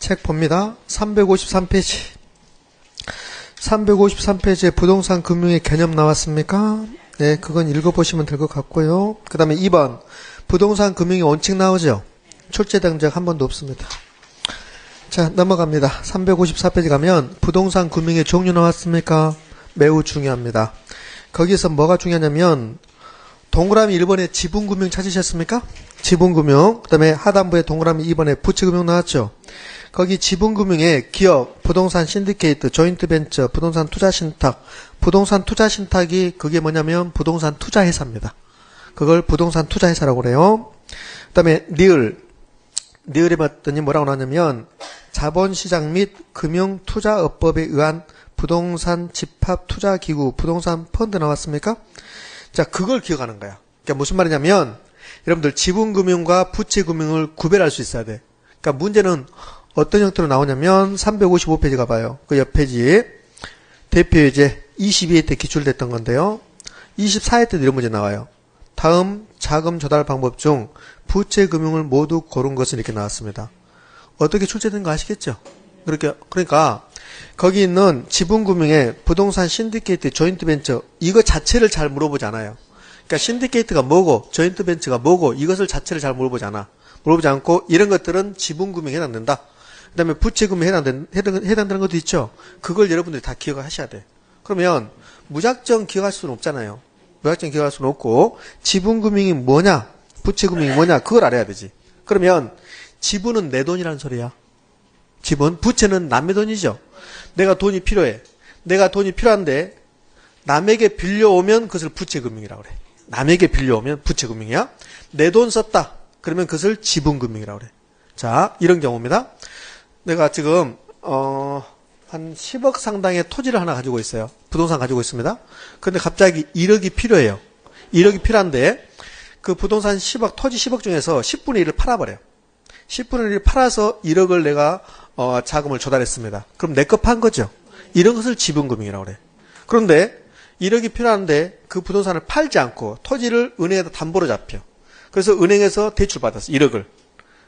책 봅니다. 353페이지. 353페이지에 부동산 금융의 개념 나왔습니까? 네, 그건 읽어보시면 될 것 같고요. 그 다음에 2번. 부동산 금융의 원칙 나오죠? 출제된 적 한 번도 없습니다. 자, 넘어갑니다. 354페이지 가면 부동산 금융의 종류 나왔습니까? 매우 중요합니다. 거기서 뭐가 중요하냐면 동그라미 1번에 지분금융 찾으셨습니까? 지분금융. 그 다음에 하단부에 동그라미 2번에 부채금융 나왔죠? 거기 지분금융에 기업, 부동산 신디케이트, 조인트벤처, 부동산 투자신탁. 부동산 투자신탁이 그게 뭐냐면 부동산 투자회사입니다. 그걸 부동산 투자회사라고 그래요. 그 다음에 니을에 봤더니 뭐라고 나왔냐면 자본시장 및 금융투자업법에 의한 부동산 집합투자기구, 부동산 펀드 나왔습니까? 자, 그걸 기억하는 거야. 그러니까 무슨 말이냐면 여러분들 지분금융과 부채금융을 구별할 수 있어야 돼. 그러니까 문제는 어떤 형태로 나오냐면 355페이지 가봐요. 그 옆 페이지 대표예제 22회 때 기출됐던 건데요. 24회 때도 이런 문제 나와요. 다음 자금 조달 방법 중 부채금융을 모두 고른 것은 이렇게 나왔습니다. 어떻게 출제된 거 아시겠죠? 그러니까 거기 있는 지분금융의 부동산 신디케이트, 조인트벤처 이거 자체를 잘 물어보지 않아요. 그러니까 신디케이트가 뭐고 조인트벤처가 뭐고 이것을 자체를 잘 물어보지 않고 이런 것들은 지분금융에 해당된다. 그 다음에 부채금융에 해당되는 것도 있죠. 그걸 여러분들이 다 기억하셔야 돼. 그러면 무작정 기억할 수는 없잖아요. 무작정 기억할 수는 없고 지분금융이 뭐냐 부채금융이 뭐냐 그걸 알아야 되지. 그러면 지분은 내 돈이라는 소리야. 지분, 부채는 남의 돈이죠. 내가 돈이 필요해. 내가 돈이 필요한데 남에게 빌려오면 그것을 부채금융이라고 그래. 남에게 빌려오면 부채금융이야. 내 돈 썼다. 그러면 그것을 지분금융이라고 그래. 자, 이런 경우입니다. 내가 지금 한 10억 상당의 토지를 하나 가지고 있어요. 부동산 가지고 있습니다. 그런데 갑자기 1억이 필요해요. 1억이 필요한데 그 부동산 10억, 토지 10억 중에서 10분의 1을 팔아버려요. 10분의 1을 팔아서 1억을 내가 자금을 조달했습니다. 그럼 내 거 판 거죠. 이런 것을 지분금융이라고 그래. 그런데 1억이 필요한데 그 부동산을 팔지 않고 토지를 은행에다 담보로 잡혀. 그래서 은행에서 대출받았어. 1억을.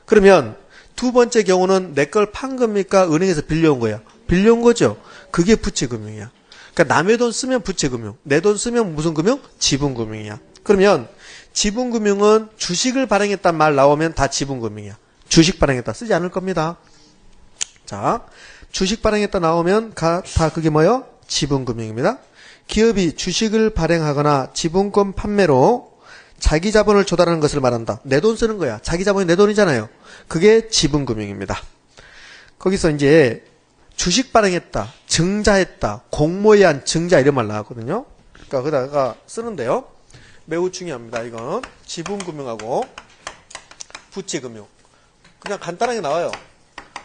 그러면 두 번째 경우는 내 걸 판 겁니까? 은행에서 빌려온 거야. 빌려온 거죠. 그게 부채금융이야. 그러니까 남의 돈 쓰면 부채금융, 내 돈 쓰면 무슨 금융? 지분금융이야. 그러면 지분금융은 주식을 발행했단 말 나오면 다 지분금융이야. 주식 발행했다 쓰지 않을 겁니다. 자, 주식 발행했다 나오면 다 그게 뭐요? 지분금융입니다. 기업이 주식을 발행하거나 지분권 판매로 자기 자본을 조달하는 것을 말한다. 내 돈 쓰는 거야. 자기 자본이 내 돈이잖아요. 그게 지분금융입니다. 거기서 이제 주식 발행했다, 증자했다, 공모에 한 증자 이런 말 나왔거든요. 그러니까 거기다가 쓰는데요. 매우 중요합니다. 이건 지분금융하고 부채금융. 그냥 간단하게 나와요.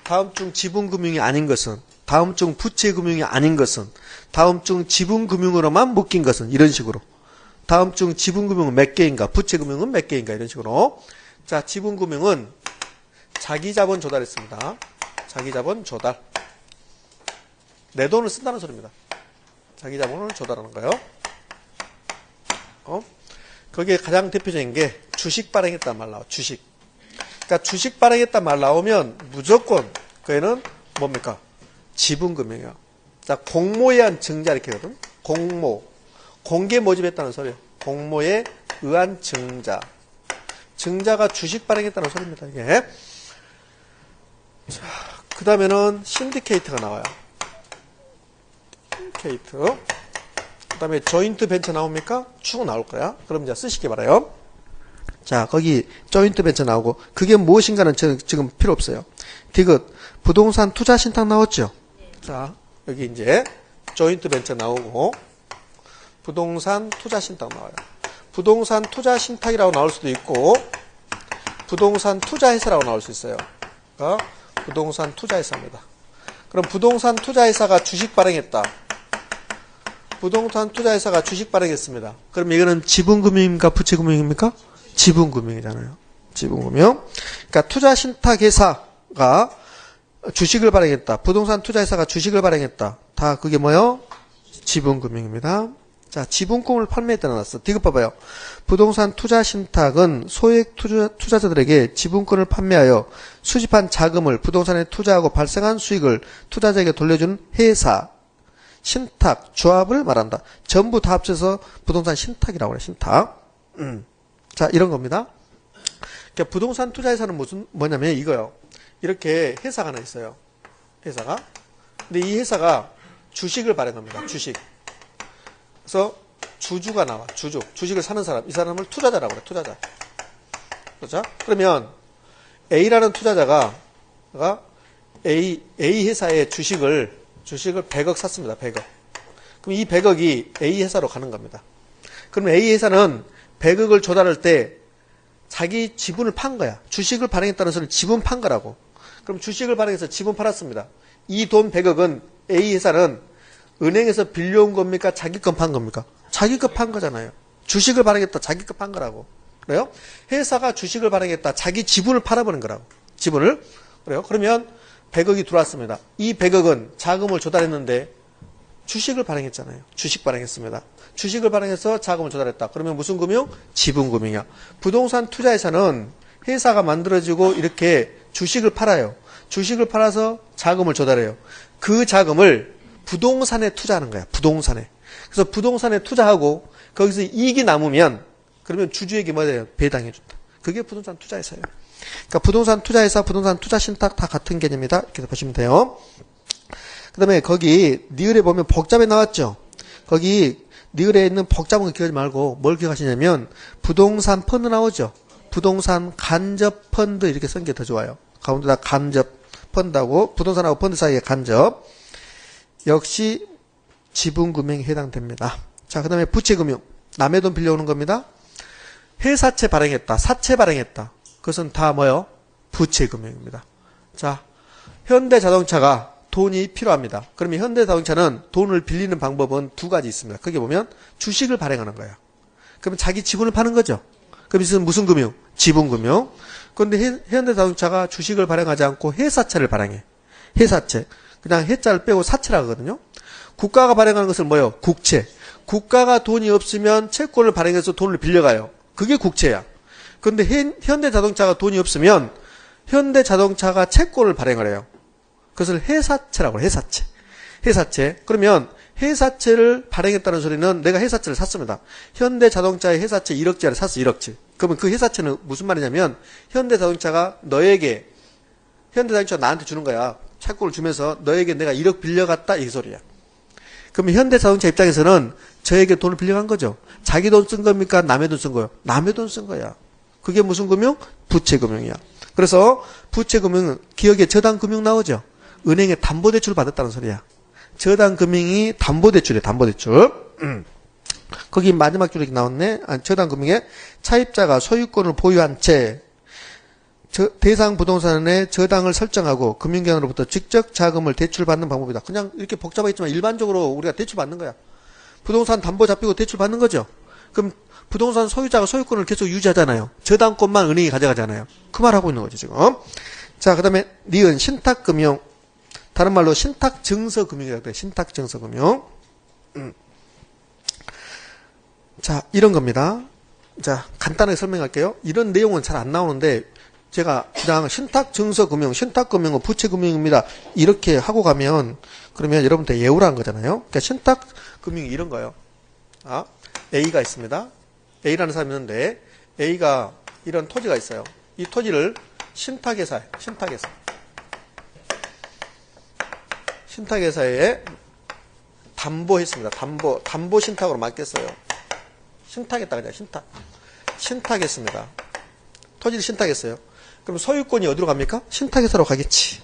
다음 중 지분금융이 아닌 것은, 다음 중 부채금융이 아닌 것은, 다음 중 지분금융으로만 묶인 것은 이런 식으로. 다음 중 지분금융은 몇 개인가, 부채금융은 몇 개인가 이런 식으로. 자, 지분금융은 자기자본 조달했습니다. 자기자본 조달. 내 돈을 쓴다는 소리입니다. 자기자본을 조달하는 거예요. 거기에 가장 대표적인 게 주식 발행했단 말 나와. 주식. 그러니까 주식 발행했단 말 나오면 무조건 그애는 뭡니까? 지분금융이야. 자, 공모에 의한 증자 이렇게 하거든. 공모. 공개 모집했다는 소리예요. 공모에 의한 증자. 증자가 주식 발행했다는 소리입니다. 이게. 자, 그 다음에는 신디케이트가 나와요. 신디케이트. 그 다음에 조인트 벤처 나옵니까? 쭉 나올 거야. 그럼 이제 쓰시기 바라요. 자, 거기 조인트 벤처 나오고 그게 무엇인가는 지금 필요 없어요. 디귿 부동산 투자 신탁 나왔죠? 자, 여기 이제 조인트 벤처 나오고 부동산 투자 신탁 나와요. 부동산 투자 신탁이라고 나올 수도 있고 부동산 투자회사라고 나올 수 있어요. 그러니까 부동산 투자회사입니다. 그럼 부동산 투자회사가 주식 발행했다. 부동산 투자회사가 주식 발행했습니다. 그럼 이거는 지분금융입니까? 부채금융입니까? 지분금융이잖아요. 지분금융. 그러니까 투자신탁회사가 주식을 발행했다. 부동산 투자회사가 주식을 발행했다. 다 그게 뭐요? 지분금융입니다. 자, 지분권을 판매했다 나왔어. 디귿 봐봐요. 부동산 투자 신탁은 소액 투자자들에게 지분권을 판매하여 수집한 자금을 부동산에 투자하고 발생한 수익을 투자자에게 돌려주는 회사, 신탁, 조합을 말한다. 전부 다 합쳐서 부동산 신탁이라고 그래, 신탁. 자, 이런 겁니다. 그러니까 부동산 투자에서는 뭐냐면 이거요. 이렇게 회사가 하나 있어요. 회사가. 근데 이 회사가 주식을 발행합니다. 주식. 그래서 주주가 나와. 주식을 사는 사람. 이 사람을 투자자라고 그래. 투자자. 그렇죠? 그러면 A라는 투자자가 A 회사의 주식을 100억 샀습니다. 100억. 그럼 이 100억이 A 회사로 가는 겁니다. 그러면 A 회사는 100억을 조달할 때 자기 지분을 판 거야. 주식을 발행했다는 소리는 지분 판 거라고. 그럼 주식을 발행해서 지분 팔았습니다. 이 돈 100억은 A 회사는 은행에서 빌려온 겁니까? 자기 것 판 겁니까? 자기 것 판 거잖아요. 주식을 발행했다. 자기 것 판 거라고. 그래요? 회사가 주식을 발행했다. 자기 지분을 팔아버린 거라고. 지분을. 그래요? 그러면 100억이 들어왔습니다. 이 100억은 자금을 조달했는데 주식을 발행했잖아요. 주식 발행했습니다. 주식을 발행해서 자금을 조달했다. 그러면 무슨 금융? 지분금융이야. 부동산 투자에서는 회사가 만들어지고 이렇게 주식을 팔아요. 주식을 팔아서 자금을 조달해요. 그 자금을 부동산에 투자하는 거야. 부동산에. 그래서 부동산에 투자하고 거기서 이익이 남으면 그러면 주주에게 뭐 해요? 배당해준다. 그게 부동산 투자회사예요. 그러니까 부동산 투자회사, 부동산 투자 신탁 다 같은 개념이다. 이렇게 보시면 돼요. 그 다음에 거기 니을에 보면 복잡에 나왔죠. 거기 니을에 있는 복잡한 거 기억하지 말고 뭘 기억하시냐면 부동산 펀드 나오죠. 부동산 간접 펀드 이렇게 쓴 게 더 좋아요. 가운데다 간접 펀드하고 부동산하고 펀드 사이에 간접. 역시 지분금융에 해당됩니다. 자, 그 다음에 부채금융. 남의 돈 빌려오는 겁니다. 회사채 발행했다. 사채 발행했다. 그것은 다 뭐요? 부채금융입니다. 자, 현대자동차가 돈이 필요합니다. 그러면 현대자동차는 돈을 빌리는 방법은 두 가지 있습니다. 거기 보면 주식을 발행하는 거예요. 그러면 자기 지분을 파는 거죠. 그럼 이것은 무슨 금융? 지분금융. 그런데 현대자동차가 주식을 발행하지 않고 회사채를 발행해. 회사채. 그냥 해자를 빼고 사채라고 하거든요. 국가가 발행하는 것은 뭐예요? 국채. 국가가 돈이 없으면 채권을 발행해서 돈을 빌려가요. 그게 국채야. 그런데 현대자동차가 돈이 없으면 현대자동차가 채권을 발행을 해요. 그것을 회사채라고 해요. 회사채. 회사채. 그러면 회사채를 발행했다는 소리는 내가 회사채를 샀습니다. 현대자동차의 회사채 1억짜리를 샀어. 1억치. 그러면 그 회사채는 무슨 말이냐면 현대자동차가 너에게 현대자동차가 나한테 주는 거야. 채권을 주면서 너에게 내가 1억 빌려갔다 이 소리야. 그러면 현대자동차 입장에서는 저에게 돈을 빌려간 거죠. 자기 돈 쓴 겁니까? 남의 돈 쓴 거요? 남의 돈 쓴 거야. 그게 무슨 금융? 부채금융이야. 그래서 부채금융은 기억에 저당금융 나오죠. 은행에 담보대출 받았다는 소리야. 저당금융이 담보대출이야. 담보대출. 거기 마지막 줄에 나왔네. 저당금융에 차입자가 소유권을 보유한 채 대상 부동산에 저당을 설정하고 금융기관으로부터 직접 자금을 대출받는 방법이다. 그냥 이렇게 복잡하겠지만 일반적으로 우리가 대출받는 거야. 부동산 담보 잡히고 대출받는 거죠. 그럼 부동산 소유자가 소유권을 계속 유지하잖아요. 저당권만 은행이 가져가잖아요. 그 말 하고 있는 거죠, 지금. 자, 그 다음에 니은 신탁금융. 다른 말로 신탁증서금융이라고 해요. 신탁증서금융. 자, 이런 겁니다. 자, 간단하게 설명할게요. 이런 내용은 잘 안 나오는데 제가 그냥 신탁증서금융, 신탁금융은 부채금융입니다. 이렇게 하고 가면 그러면 여러분들 예우라는 거잖아요. 그러니까 신탁금융이 이런 거예요. A가 있습니다. A라는 사람이 있는데 A가 이런 토지가 있어요. 이 토지를 신탁회사에 담보했습니다. 담보 신탁으로 맡겼어요. 신탁했다 그냥 신탁했습니다. 토지를 신탁했어요. 그럼 소유권이 어디로 갑니까? 신탁회사로 가겠지.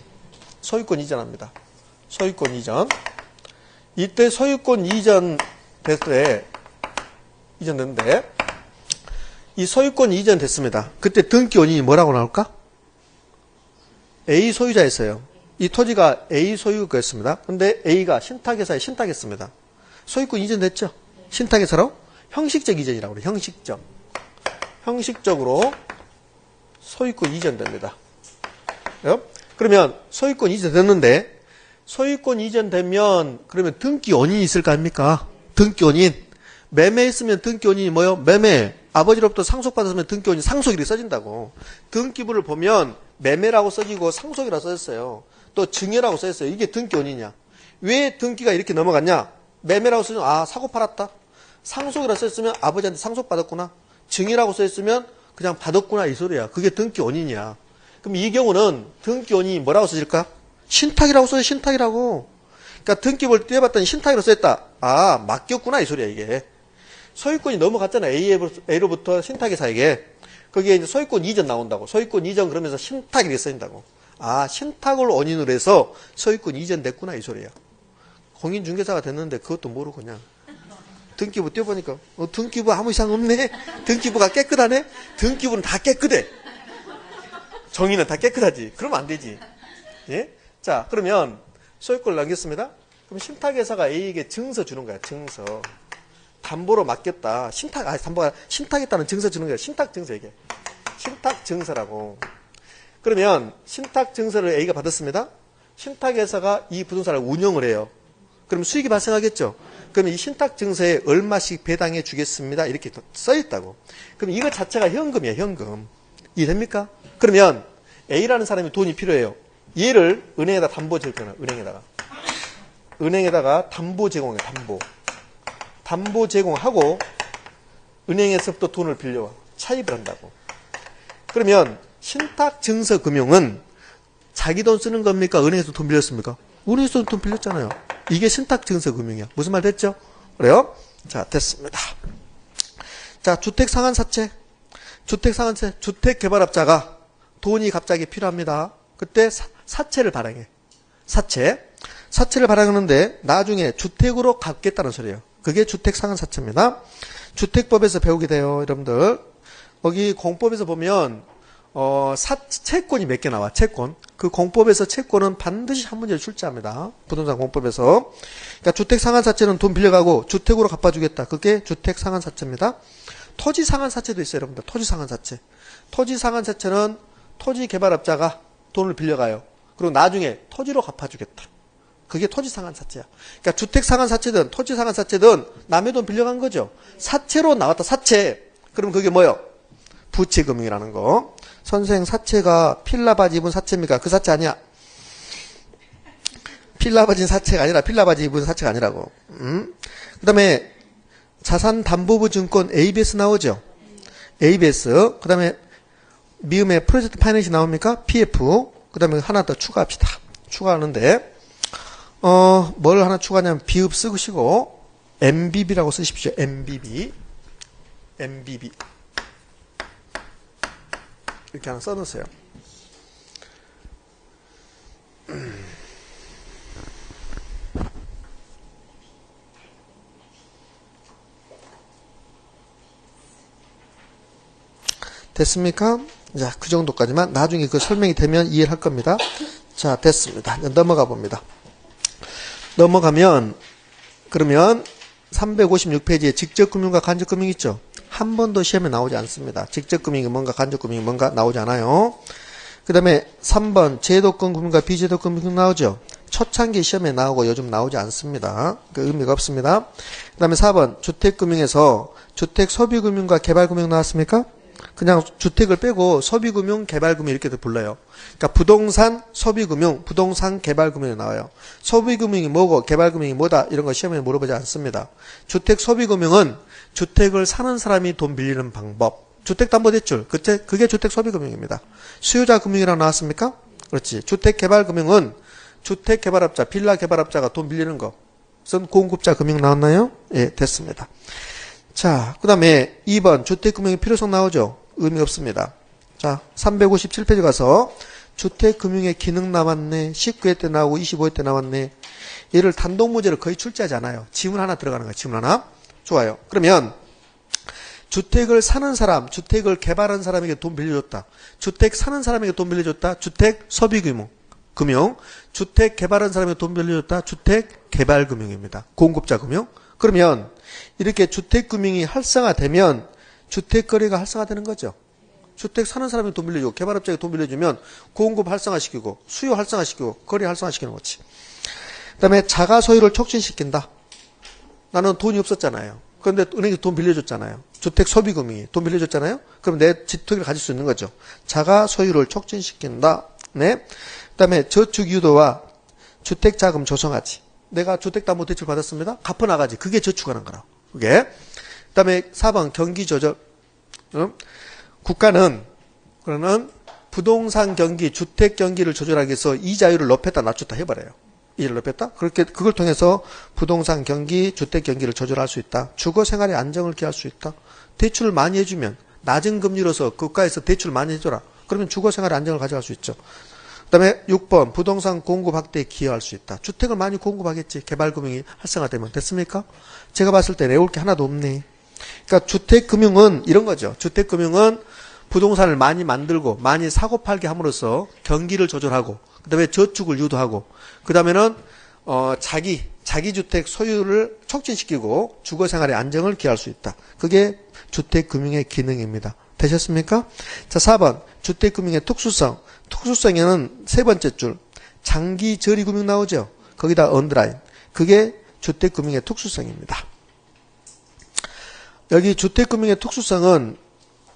소유권 이전합니다. 소유권 이전. 이때 소유권 이전됐는데 이 소유권 이전됐습니다. 그때 등기 원인이 뭐라고 나올까? A 소유자였어요. 이 토지가 A 소유였습니다. 근데 A가 신탁회사에 신탁했습니다. 소유권 이전됐죠? 신탁회사로 형식적 이전이라고 그래요. 형식적으로 소유권 이전됩니다. 그러면 소유권 이전됐는데 소유권 이전되면 그러면 등기 원인이 있을 거 아닙니까? 등기 원인. 매매했으면 등기원인이 뭐요? 매매. 아버지로부터 상속받았으면 등기원인 상속일이 써진다고. 등기부를 보면 매매라고 써지고 상속이라고 써졌어요. 또 증여라고 써졌어요. 이게 등기원인이야. 왜 등기가 이렇게 넘어갔냐? 매매라고 써있으면 아 사고 팔았다. 상속이라고 써있으면 아버지한테 상속받았구나. 증여라고 써있으면 그냥 받았구나 이 소리야. 그게 등기원인이야. 그럼 이 경우는 등기원인이 뭐라고 써질까? 신탁이라고 써요. 신탁이라고. 그러니까 등기부를 떼어봤더니 신탁이라고 써있다. 아 맡겼구나 이 소리야 이게. 소유권이 넘어갔잖아. A로부터 신탁회사에게. 거기에 이제 소유권 이전 나온다고. 소유권 이전 그러면서 신탁이 이렇게 써진다고. 아 신탁을 원인으로 해서 소유권 이전됐구나 이 소리야. 공인중개사가 됐는데 그것도 모르고 그냥 등기부 떼어보니까 등기부 아무 이상 없네. 등기부가 깨끗하네. 등기부는 다 깨끗해. 정의는 다 깨끗하지. 그러면 안 되지. 예? 자 그러면 소유권을 남겼습니다. 그럼 신탁회사가 A에게 증서 주는 거야. 증서. 담보로 맡겼다. 담보가 신탁했다는 증서 주는 거야. 신탁증서 이게. 신탁증서라고. 그러면 신탁증서를 A가 받았습니다. 신탁회사가 이 부동산을 운영을 해요. 그럼 수익이 발생하겠죠. 그럼 이 신탁증서에 얼마씩 배당해 주겠습니다. 이렇게 써있다고. 그럼 이거 자체가 현금이야. 현금. 이해됩니까? 그러면 A라는 사람이 돈이 필요해요. 얘를 은행에다 담보 제공해. 은행에다가 담보 제공해. 담보 제공하고 은행에서부터 돈을 빌려와. 차입을 한다고. 그러면 신탁증서 금융은 자기 돈 쓰는 겁니까? 은행에서 돈 빌렸습니까? 은행에서 돈 빌렸잖아요. 이게 신탁증서 금융이야. 무슨 말 됐죠? 그래요? 자, 됐습니다. 자, 주택상환사채. 주택개발업자가 돈이 갑자기 필요합니다. 그때 사채를 발행해. 사채를 발행하는데 나중에 주택으로 갚겠다는 소리예요. 그게 주택상환사채입니다. 주택법에서 배우게 돼요, 여러분들. 거기 공법에서 보면 채권이 몇 개 나와. 채권. 그 공법에서 채권은 반드시 한 문제를 출제합니다. 부동산 공법에서. 그러니까 주택상환사채는 돈 빌려가고 주택으로 갚아주겠다. 그게 주택상환사채입니다. 토지상환사채도 있어요, 여러분들. 토지상환사채는 토지개발업자가 돈을 빌려가요. 그리고 나중에 토지로 갚아주겠다. 그게 토지상환사채야. 그러니까 주택상환사채든 토지상환사채든 남의 돈 빌려간 거죠. 사채로 나왔다. 사채. 그럼 그게 뭐요? 부채금융이라는 거. 선생 사채가 필라바지 입은 사채입니까? 그 사채 아니야. 필라바지 사채가 아니라 필라바지 입은 사채가 아니라고. 그 다음에 자산담보부 증권 ABS 나오죠. ABS. 그 다음에 미음에 프로젝트 파이낸시 나옵니까? PF. 그 다음에 하나 더 추가합시다. 추가하는데 뭘 하나 추가하냐면 비읍 쓰시고 MBB라고 쓰십시오. MBB. 이렇게 하나 써놓으세요. 됐습니까? 자, 그 정도까지만. 나중에 그 설명이 되면 이해를 할 겁니다. 자, 됐습니다. 넘어가 봅니다. 넘어가면 그러면 356페이지에 직접금융과 간접금융 있죠? 한 번도 시험에 나오지 않습니다. 직접금융이 뭔가 간접금융이 뭔가 나오지 않아요. 그 다음에 3번 제도권 금융과 비제도권 금융 나오죠? 초창기 시험에 나오고 요즘 나오지 않습니다. 그 의미가 없습니다. 그 다음에 4번 주택금융에서 주택소비금융과 개발금융 나왔습니까? 그냥 주택을 빼고 소비금융, 개발금융 이렇게도 불러요. 그러니까 부동산, 소비금융, 부동산, 개발금융이 나와요. 소비금융이 뭐고 개발금융이 뭐다 이런 거 시험에 물어보지 않습니다. 주택 소비금융은 주택을 사는 사람이 돈 빌리는 방법. 주택담보대출, 그게 주택 소비금융입니다. 수요자 금융이라고 나왔습니까? 그렇지. 주택개발금융은 주택개발업자, 빌라 개발업자가 돈 빌리는 거. 선 공급자 금융 나왔나요? 예, 됐습니다. 자, 그 다음에 2번 주택금융의 필요성 나오죠? 의미 없습니다. 자, 357페이지 가서 주택금융의 기능 나왔네. 19회 때 나오고 25회 때 나왔네. 얘를 단독문제를 거의 출제하지 않아요. 지문 하나 들어가는 거예요. 지문 하나. 좋아요. 그러면 주택을 사는 사람, 주택을 개발한 사람에게 돈 빌려줬다. 주택 사는 사람에게 돈 빌려줬다. 주택 소비금융. 주택 개발한 사람에게 돈 빌려줬다. 주택 개발금융입니다. 공급자 금융. 그러면 이렇게 주택금융이 활성화되면 주택거래가 활성화되는 거죠. 주택 사는 사람이 돈 빌려주고 개발업자에게 돈 빌려주면 공급 활성화시키고 수요 활성화시키고 거래 활성화시키는 거지. 그 다음에 자가 소유를 촉진시킨다. 나는 돈이 없었잖아요. 그런데 은행이 돈 빌려줬잖아요. 주택소비금융이 돈 빌려줬잖아요. 그럼 내 주택을 가질 수 있는 거죠. 자가 소유를 촉진시킨다. 네. 그 다음에 저축유도와 주택자금 조성하지. 내가 주택담보대출 받았습니다. 갚아나가지. 그게 저축하는 거라. 그게. 그 다음에 4번 경기조절. 국가는 그러면 부동산 경기, 주택 경기를 조절하기 위해서 이자율을 높였다 낮췄다 해버려요. 이자율을 높였다? 그렇게 그걸 통해서 부동산 경기, 주택 경기를 조절할 수 있다. 주거 생활의 안정을 기할 수 있다. 대출을 많이 해주면 낮은 금리로서 국가에서 대출을 많이 해줘라. 그러면 주거 생활의 안정을 가져갈 수 있죠. 그다음에 6번 부동산 공급 확대에 기여할 수 있다. 주택을 많이 공급하겠지. 개발금융이 활성화되면 됐습니까? 제가 봤을 때 내올 게 하나도 없네. 그러니까 주택금융은 이런 거죠. 주택금융은 부동산을 많이 만들고 많이 사고팔게 함으로써 경기를 조절하고 그다음에 저축을 유도하고 그다음에는 자기 주택 소유를 촉진시키고 주거생활의 안정을 기할 수 있다. 그게 주택금융의 기능입니다. 되셨습니까? 자, 4번 주택금융의 특수성. 특수성에는 세 번째 줄 장기 저리금융 나오죠. 거기다 언더라인. 그게 주택금융의 특수성입니다. 여기 주택금융의 특수성은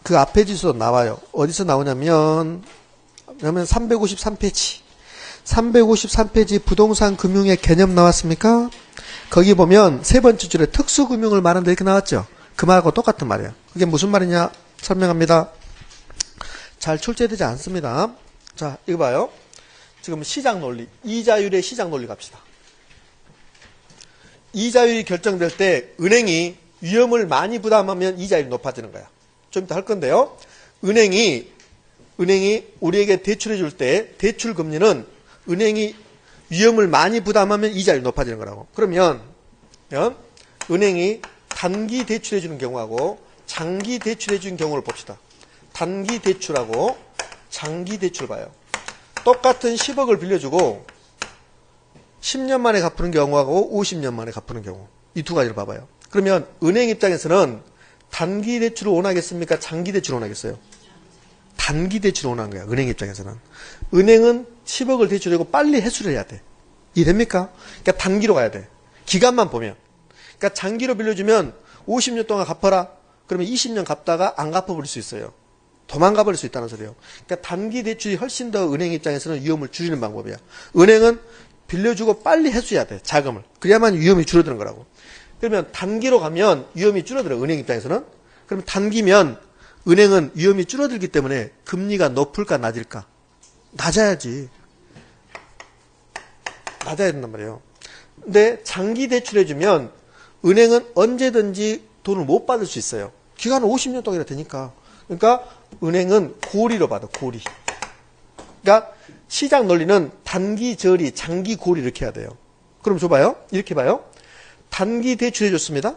그 앞에 지수도 나와요. 어디서 나오냐면 353페이지. 353페이지 부동산 금융의 개념 나왔습니까? 거기 보면 세 번째 줄에 특수금융을 말하는데 이렇게 나왔죠. 그 말하고 똑같은 말이에요. 그게 무슨 말이냐 설명합니다. 잘 출제되지 않습니다. 자, 이거 봐요. 지금 시장 논리, 이자율의 시장 논리 갑시다. 이자율이 결정될 때 은행이 위험을 많이 부담하면 이자율이 높아지는 거야. 좀 이따 할 건데요. 은행이 우리에게 대출해 줄 때 대출 금리는 은행이 위험을 많이 부담하면 이자율이 높아지는 거라고. 그러면 은행이 단기 대출해 주는 경우하고 장기 대출해 주는 경우를 봅시다. 단기 대출하고 장기 대출 봐요. 똑같은 10억을 빌려주고 10년 만에 갚는 경우하고 50년 만에 갚는 경우. 이 두 가지를 봐봐요. 그러면 은행 입장에서는 단기 대출을 원하겠습니까? 장기 대출을 원하겠어요? 단기 대출을 원하는 거야. 은행 입장에서는. 은행은 10억을 대출하고 빨리 회수를 해야 돼. 이해됩니까? 그러니까 단기로 가야 돼. 기간만 보면. 그러니까 장기로 빌려주면 50년 동안 갚아라. 그러면 20년 갚다가 안 갚아버릴 수 있어요. 도망가 버릴 수 있다는 소리예요. 그러니까 단기 대출이 훨씬 더 은행 입장에서는 위험을 줄이는 방법이야. 은행은 빌려주고 빨리 회수해야 돼. 자금을. 그래야만 위험이 줄어드는 거라고. 그러면 단기로 가면 위험이 줄어들어요. 은행 입장에서는. 그러면 단기면 은행은 위험이 줄어들기 때문에 금리가 높을까 낮을까? 낮아야지. 낮아야 된단 말이에요. 근데 장기 대출해주면 은행은 언제든지 돈을 못 받을 수 있어요. 기간은 50년 동안이라 되니까. 그러니까 은행은 고리로 받아, 고리. 그러니까 시장 논리는 단기 저리, 장기 고리 이렇게 해야 돼요. 그럼 줘봐요. 이렇게 봐요. 단기 대출해줬습니다.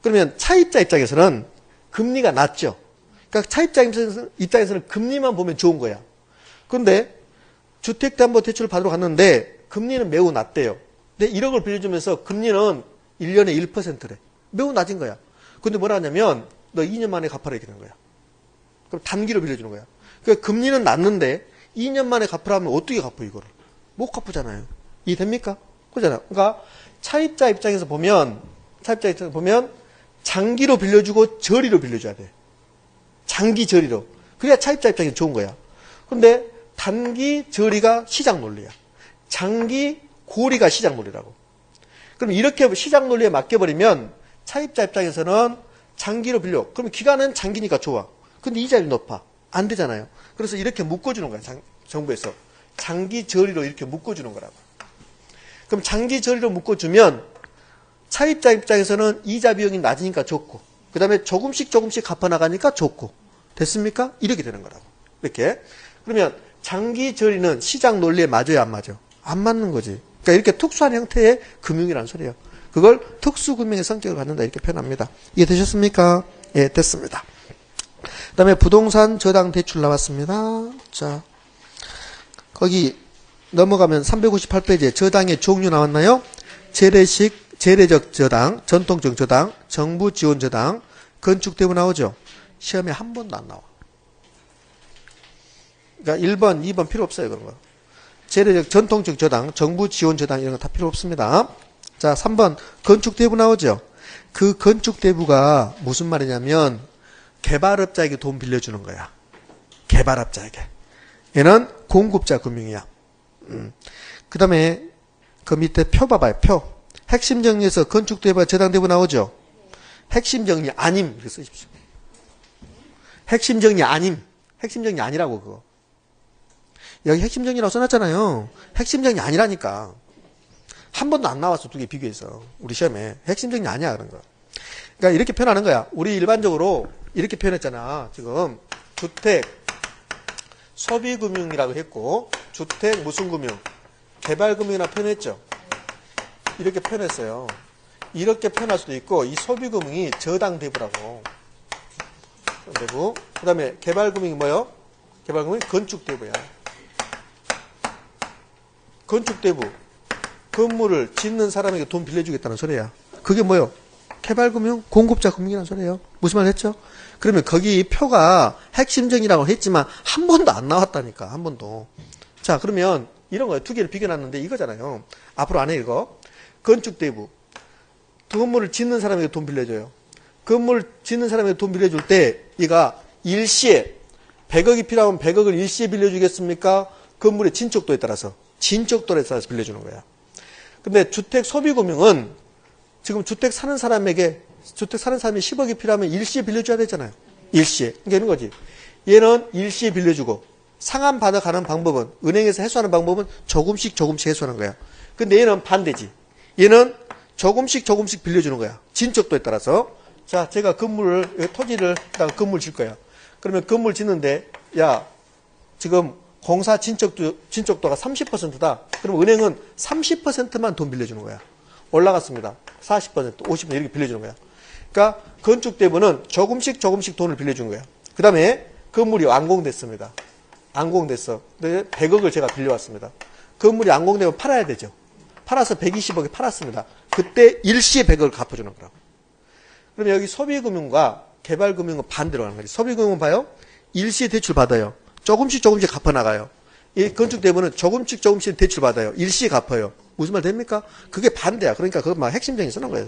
그러면 차입자 입장에서는 금리가 낮죠. 그러니까 차입자 입장에서는 금리만 보면 좋은 거야. 그런데 주택담보대출을 받으러 갔는데 금리는 매우 낮대요. 근데 1억을 빌려주면서 금리는 1년에 1%래. 매우 낮은 거야. 근데 뭐라 하냐면 너 2년 만에 갚아라 이렇게 되는 거야. 그럼 단기로 빌려주는 거야. 그러니까 금리는 낮는데 2년 만에 갚으라 하면 어떻게 갚아 이거를? 못 갚으잖아요. 이해됩니까? 그러잖아요. 그러니까 차입자 입장에서 보면 장기로 빌려주고 저리로 빌려줘야 돼. 장기 저리로. 그래야 차입자 입장에 좋은 거야. 그런데 단기 저리가 시장 논리야. 장기 고리가 시장 논리라고. 그럼 이렇게 시장 논리에 맡겨버리면 차입자 입장에서는 장기로 빌려. 그러면 기간은 장기니까 좋아. 근데 이자율이 높아. 안 되잖아요. 그래서 이렇게 묶어주는 거야. 정부에서. 장기 저리로 이렇게 묶어주는 거라고. 그럼 장기 저리로 묶어주면 차입자 입장에서는 이자 비용이 낮으니까 좋고 그 다음에 조금씩 갚아나가니까 좋고 됐습니까? 이렇게 되는 거라고. 이렇게. 그러면 장기 저리는 시장 논리에 맞아요? 안 맞아? 안 맞는 거지. 그러니까 이렇게 특수한 형태의 금융이라는 소리예요. 그걸 특수금융의 성격을 갖는다 이렇게 표현합니다. 이해되셨습니까? 예, 됐습니다. 그 다음에 부동산 저당 대출 나왔습니다. 자, 거기 넘어가면 358페이지에 저당의 종류 나왔나요? 재래적 저당, 전통적 저당, 정부 지원 저당, 건축대부 나오죠? 시험에 한 번도 안 나와. 그러니까 1번, 2번 필요 없어요. 그런 거. 재래적, 전통적 저당, 정부 지원 저당 이런 거 다 필요 없습니다. 자, 3번 건축대부 나오죠? 그 건축대부가 무슨 말이냐면 개발업자에게 돈 빌려주는 거야. 개발업자에게. 얘는 공급자 금융이야. 그 다음에 그 밑에 표 봐봐요. 표. 핵심 정리에서 건축대부와 저당대부 나오죠. 핵심 정리 아님 이렇게 쓰십시오. 핵심 정리 아님. 핵심 정리 아니라고 그거. 여기 핵심 정리라고 써놨잖아요. 핵심 정리 아니라니까. 한 번도 안 나왔어. 두 개 비교해서. 우리 시험에. 핵심 정리 아니야 그런 거. 그러니까 이렇게 표현하는 거야. 우리 일반적으로 이렇게 표현했잖아. 지금 주택 소비금융이라고 했고 주택 무슨 금융? 개발금융이라 표현했죠. 이렇게 표현했어요. 이렇게 표현할 수도 있고 이 소비금융이 저당대부라고. 대부. 그 다음에 개발금융이 뭐요? 개발금융이 건축대부야. 건축대부. 건물을 짓는 사람에게 돈 빌려주겠다는 소리야. 그게 뭐요? 개발금융, 공급자 금융이라는 소리예요. 무슨 말 했죠? 그러면 거기 표가 핵심정이라고 했지만 한 번도 안 나왔다니까. 한 번도. 자, 그러면 이런 거예요. 두 개를 비교해놨는데 이거잖아요. 앞으로 안 해 이거. 건축대부. 건물을 짓는 사람에게 돈 빌려줘요. 건물 짓는 사람에게 돈 빌려줄 때 얘가 일시에 100억이 필요하면 100억을 일시에 빌려주겠습니까? 건물의 진척도에 따라서. 진척도에 따라서 빌려주는 거야. 근데 주택 소비금융은 지금 주택 사는 사람이 10억이 필요하면 일시에 빌려줘야 되잖아요. 일시에. 그러니까 이런 거지. 얘는 일시에 빌려주고 상환 받아가는 방법은 은행에서 해소하는 방법은 조금씩 해소하는 거야. 근데 얘는 반대지. 얘는 조금씩 빌려주는 거야. 진척도에 따라서. 자, 제가 토지를 건물 질 거야. 그러면 건물 짓는데 야 지금 공사 진척도가 30%다. 그럼 은행은 30%만 돈 빌려주는 거야. 올라갔습니다. 40%, 50% 이렇게 빌려주는 거야. 그러니까 건축대부는 조금씩 돈을 빌려준 거야. 그 다음에 건물이 완공됐습니다. 완공됐어. 근데 100억을 제가 빌려왔습니다. 건물이 완공되면 팔아야 되죠. 팔아서 120억에 팔았습니다. 그때 일시에 100억을 갚아주는 거라고. 그러면 여기 소비금융과 개발금융은 반대로 하는 거지. 소비금융은 봐요. 일시에 대출 받아요. 조금씩 갚아나가요. 이 건축대부는 조금씩 대출 받아요. 일시에 갚아요. 무슨 말 됩니까? 그게 반대야. 그러니까 그거 막 핵심적인 쓰는 거예요.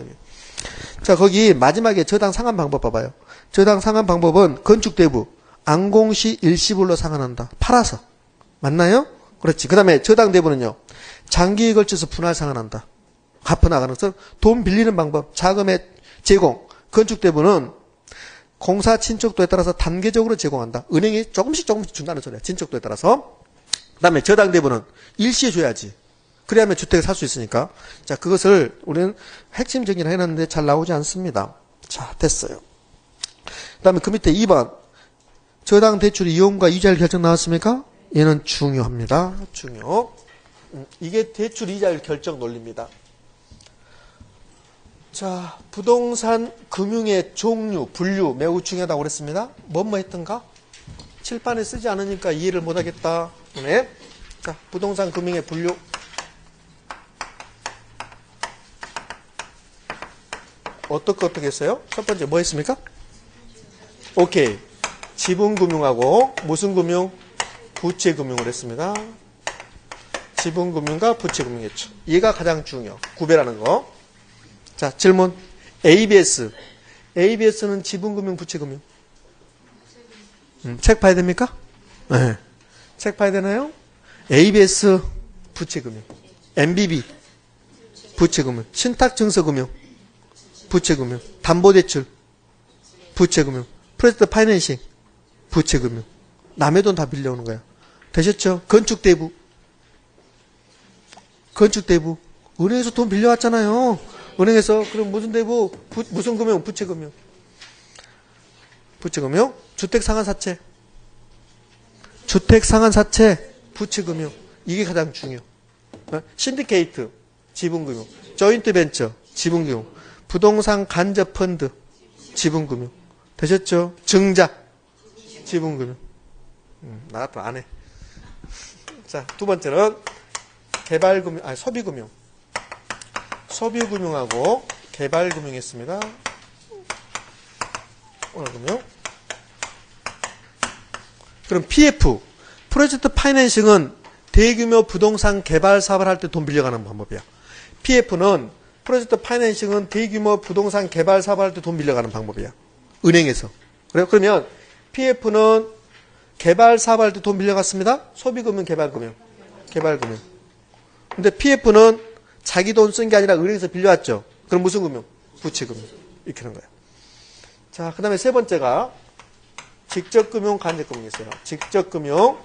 자, 거기 마지막에 저당 상환 방법 봐봐요. 저당 상환 방법은 건축대부 안공시 일시불로 상환한다. 팔아서. 맞나요? 그렇지. 그 다음에 저당대부는요. 장기에 걸쳐서 분할 상환한다. 갚아나가는 것은 돈 빌리는 방법. 자금의 제공. 건축대부는 공사 진척도에 따라서 단계적으로 제공한다. 은행이 조금씩 준다는 소리야. 진척도에 따라서. 그 다음에 저당대부는 일시에 줘야지. 그래야만 주택을 살 수 있으니까. 자, 그것을 우리는 핵심 정리를 해놨는데 잘 나오지 않습니다. 자, 됐어요. 그 다음에 그 밑에 2번. 저당 대출 이용과 이자율 결정 나왔습니까? 얘는 중요합니다. 중요. 이게 대출 이자율 결정 논리입니다. 자, 부동산 금융의 종류, 분류 매우 중요하다고 그랬습니다. 뭐뭐 했던가? 칠판에 쓰지 않으니까 이해를 못하겠다. 네. 자, 부동산 금융의 분류. 어떻게 했어요? 첫 번째 뭐 했습니까? 오케이. 지분금융하고 무슨 금융? 부채금융을 했습니다. 지분금융과 부채금융했죠. 얘가 가장 중요. 구별하는 거. 자, 질문. ABS. ABS는 지분금융, 부채금융. 책 봐야 됩니까? 네. 책 봐야 되나요? ABS, 부채금융. MBB, 부채금융. 신탁증서금융, 부채금융. 담보대출, 부채금융. 프로젝트 파이낸싱, 부채금융. 남의 돈 다 빌려오는 거야. 되셨죠? 건축대부. 건축대부. 은행에서 돈 빌려왔잖아요. 은행에서. 그럼 무슨 대부? 무슨 금융? 부채금융. 부채금융. 주택상환사채. 주택상환사채. 부채금융. 이게 가장 중요. 신디케이트. 지분금융. 조인트벤처. 지분금융. 부동산 간접펀드. 지분금융. 되셨죠? 증자. 지분금융. 나 같으면 안 해. 자, 두 번째는 개발금융, 소비금융. 소비금융하고 개발금융 했습니다. 오늘금융. 그럼 PF, 프로젝트 파이낸싱은 대규모 부동산 개발 사업을 할 때 돈 빌려가는 방법이야. PF는 프로젝트 파이낸싱은 대규모 부동산 개발 사업할 때 돈 빌려가는 방법이야. 은행에서. 그래요? 그러면 PF는 개발 사업할 때 돈 빌려갔습니다. 소비금융, 개발금융. 개발금융. 근데 PF는 자기 돈 쓴 게 아니라 은행에서 빌려왔죠. 그럼 무슨 금융? 부채금융. 이렇게 하는 거예요. 자, 그 다음에 세 번째가 직접금융, 간접금융이 있어요. 직접금융,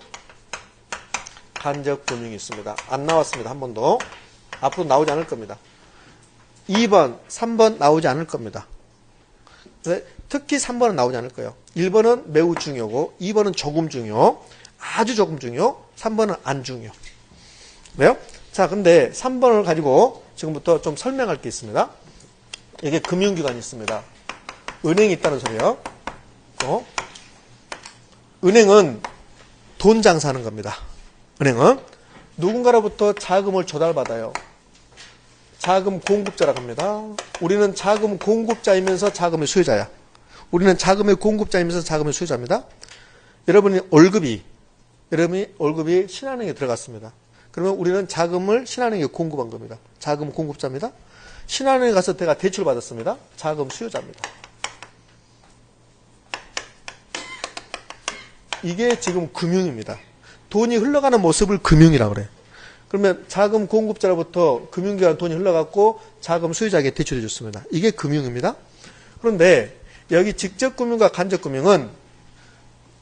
간접금융이 있습니다. 안 나왔습니다. 한 번도. 앞으로 나오지 않을 겁니다. 2번, 3번 나오지 않을 겁니다. 특히 3번은 나오지 않을 거예요. 1번은 매우 중요하고 2번은 조금 중요, 아주 조금 중요, 3번은 안 중요. 왜요? 자, 근데 3번을 가지고 지금부터 좀 설명할 게 있습니다. 이게 금융기관이 있습니다. 은행이 있다는 소리예요. 은행은 돈 장사하는 겁니다. 은행은 누군가로부터 자금을 조달받아요. 자금 공급자라고 합니다. 우리는 자금 공급자이면서 자금의 수요자야. 우리는 자금의 공급자이면서 자금의 수요자입니다. 여러분이 월급이 신한은행에 들어갔습니다. 그러면 우리는 자금을 신한은행에 공급한 겁니다. 자금 공급자입니다. 신한은행에 가서 내가 대출 받았습니다. 자금 수요자입니다. 이게 지금 금융입니다. 돈이 흘러가는 모습을 금융이라고 그래. 그러면 자금 공급자로부터 금융기관 돈이 흘러갔고 자금 수요자에게 대출해 줬습니다. 이게 금융입니다. 그런데 여기 직접금융과 간접금융은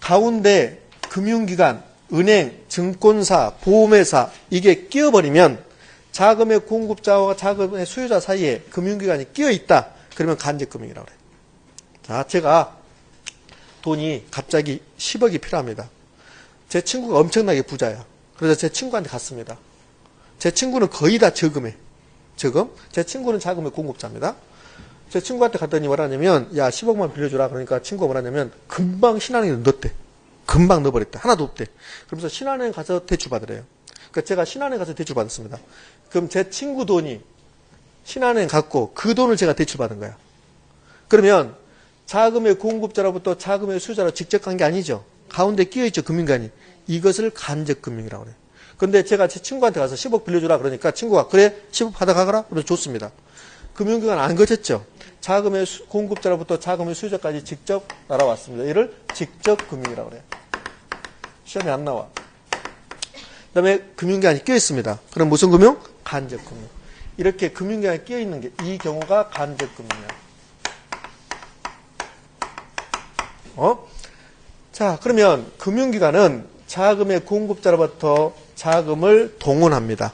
가운데 금융기관, 은행, 증권사, 보험회사 이게 끼어버리면 자금의 공급자와 자금의 수요자 사이에 금융기관이 끼어있다. 그러면 간접금융이라고 그래요. 자, 제가 돈이 갑자기 10억이 필요합니다. 제 친구가 엄청나게 부자야. 그래서 제 친구한테 갔습니다. 제 친구는 거의 다 저금해. 저금. 제 친구는 자금의 공급자입니다. 제 친구한테 갔더니 뭐라냐면, 야, 10억만 빌려주라. 그러니까 친구가 뭐라냐면, 금방 신한은행에 넣었대. 금방 넣어버렸대. 하나도 없대. 그러면서 신한은행 가서 대출 받으래요. 그러니까 제가 신한은행 가서 대출 받았습니다. 그럼 제 친구 돈이 신한은행 갖고 그 돈을 제가 대출 받은 거야. 그러면 자금의 공급자로부터 자금의 수요자로 직접 간 게 아니죠. 가운데 끼어있죠. 금융기관이. 이것을 간접금융이라고 그래요. 근데 제가 제 친구한테 가서 10억 빌려주라 그러니까 친구가 그래 10억 받아가거라 그래서 줬습니다. 금융기관 안 거쳤죠. 자금의 공급자로부터 자금의 수요자까지 직접 날아왔습니다. 이를 직접금융이라고 그래요. 시험에 안 나와. 그 다음에 금융기관이 끼어있습니다. 그럼 무슨 금융? 간접금융. 이렇게 금융기관이 끼어있는 게 이 경우가 간접금융이야. 자, 그러면 금융기관은 자금의 공급자로부터 자금을 동원합니다.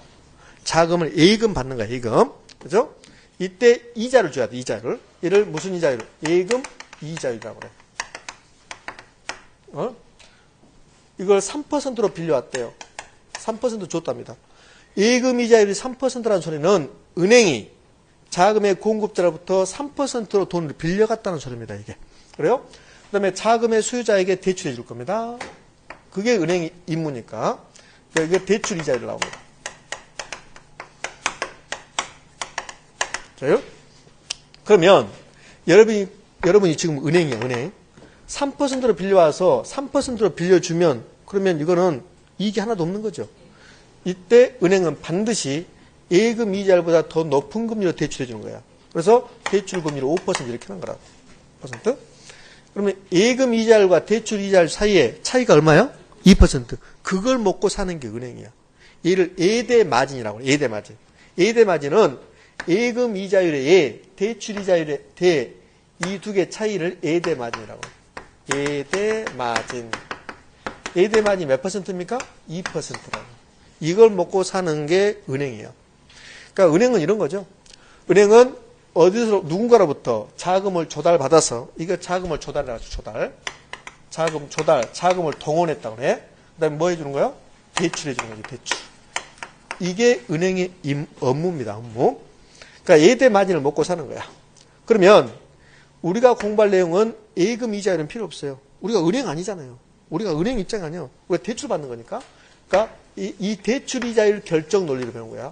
자금을 예금 받는 거야, 예금. 그죠? 이때 이자를 줘야 돼, 이자를. 이를 무슨 이자율? 예금 이자율이라고 그래. 이걸 3%로 빌려왔대요. 3% 줬답니다. 예금 이자율이 3%라는 소리는 은행이 자금의 공급자로부터 3%로 돈을 빌려갔다는 소리입니다, 이게. 그래요? 그 다음에 자금의 수요자에게 대출해 줄 겁니다. 그게 은행 임무니까. 이게 대출 이자율을 나옵니다. 자요? 그러면 여러분이 지금 은행이야, 은행. 3%로 빌려와서 3%로 빌려주면 그러면 이거는 이익이 하나도 없는 거죠. 이때 은행은 반드시 예금 이자율보다 더 높은 금리로 대출해 주는 거야. 그래서 대출 금리를 5% 이렇게 하는 거라고. %? 그러면 예금 이자율과 대출 이자율 사이에 차이가 얼마요? 2%. 그걸 먹고 사는 게 은행이야. 얘를 예대 마진이라고 해요. 예대 마진. 예대 마진은 예금 이자율의 예, 대출 이자율의 대, 이 두 개 차이를 예대 마진이라고 해요. 예대 마진. 예대 마진이 몇 %입니까? 2%라고. 이걸 먹고 사는 게 은행이에요. 그러니까 은행은 이런 거죠. 은행은 어디서 누군가로부터 자금을 조달받아서, 이거 자금을 조달이라고 하죠. 자금을 동원했다고 그래. 그 다음에 뭐 해주는 거야? 대출해 주는 거지, 대출. 이게 은행의 업무입니다, 업무. 그러니까 예대 마진을 먹고 사는 거야. 그러면 우리가 공부할 내용은 예금 이자율은 필요 없어요. 우리가 은행 아니잖아요. 우리가 은행 입장이 아니에요. 우리가 대출 받는 거니까. 그러니까 이 대출 이자율 결정 논리를 배운 거야.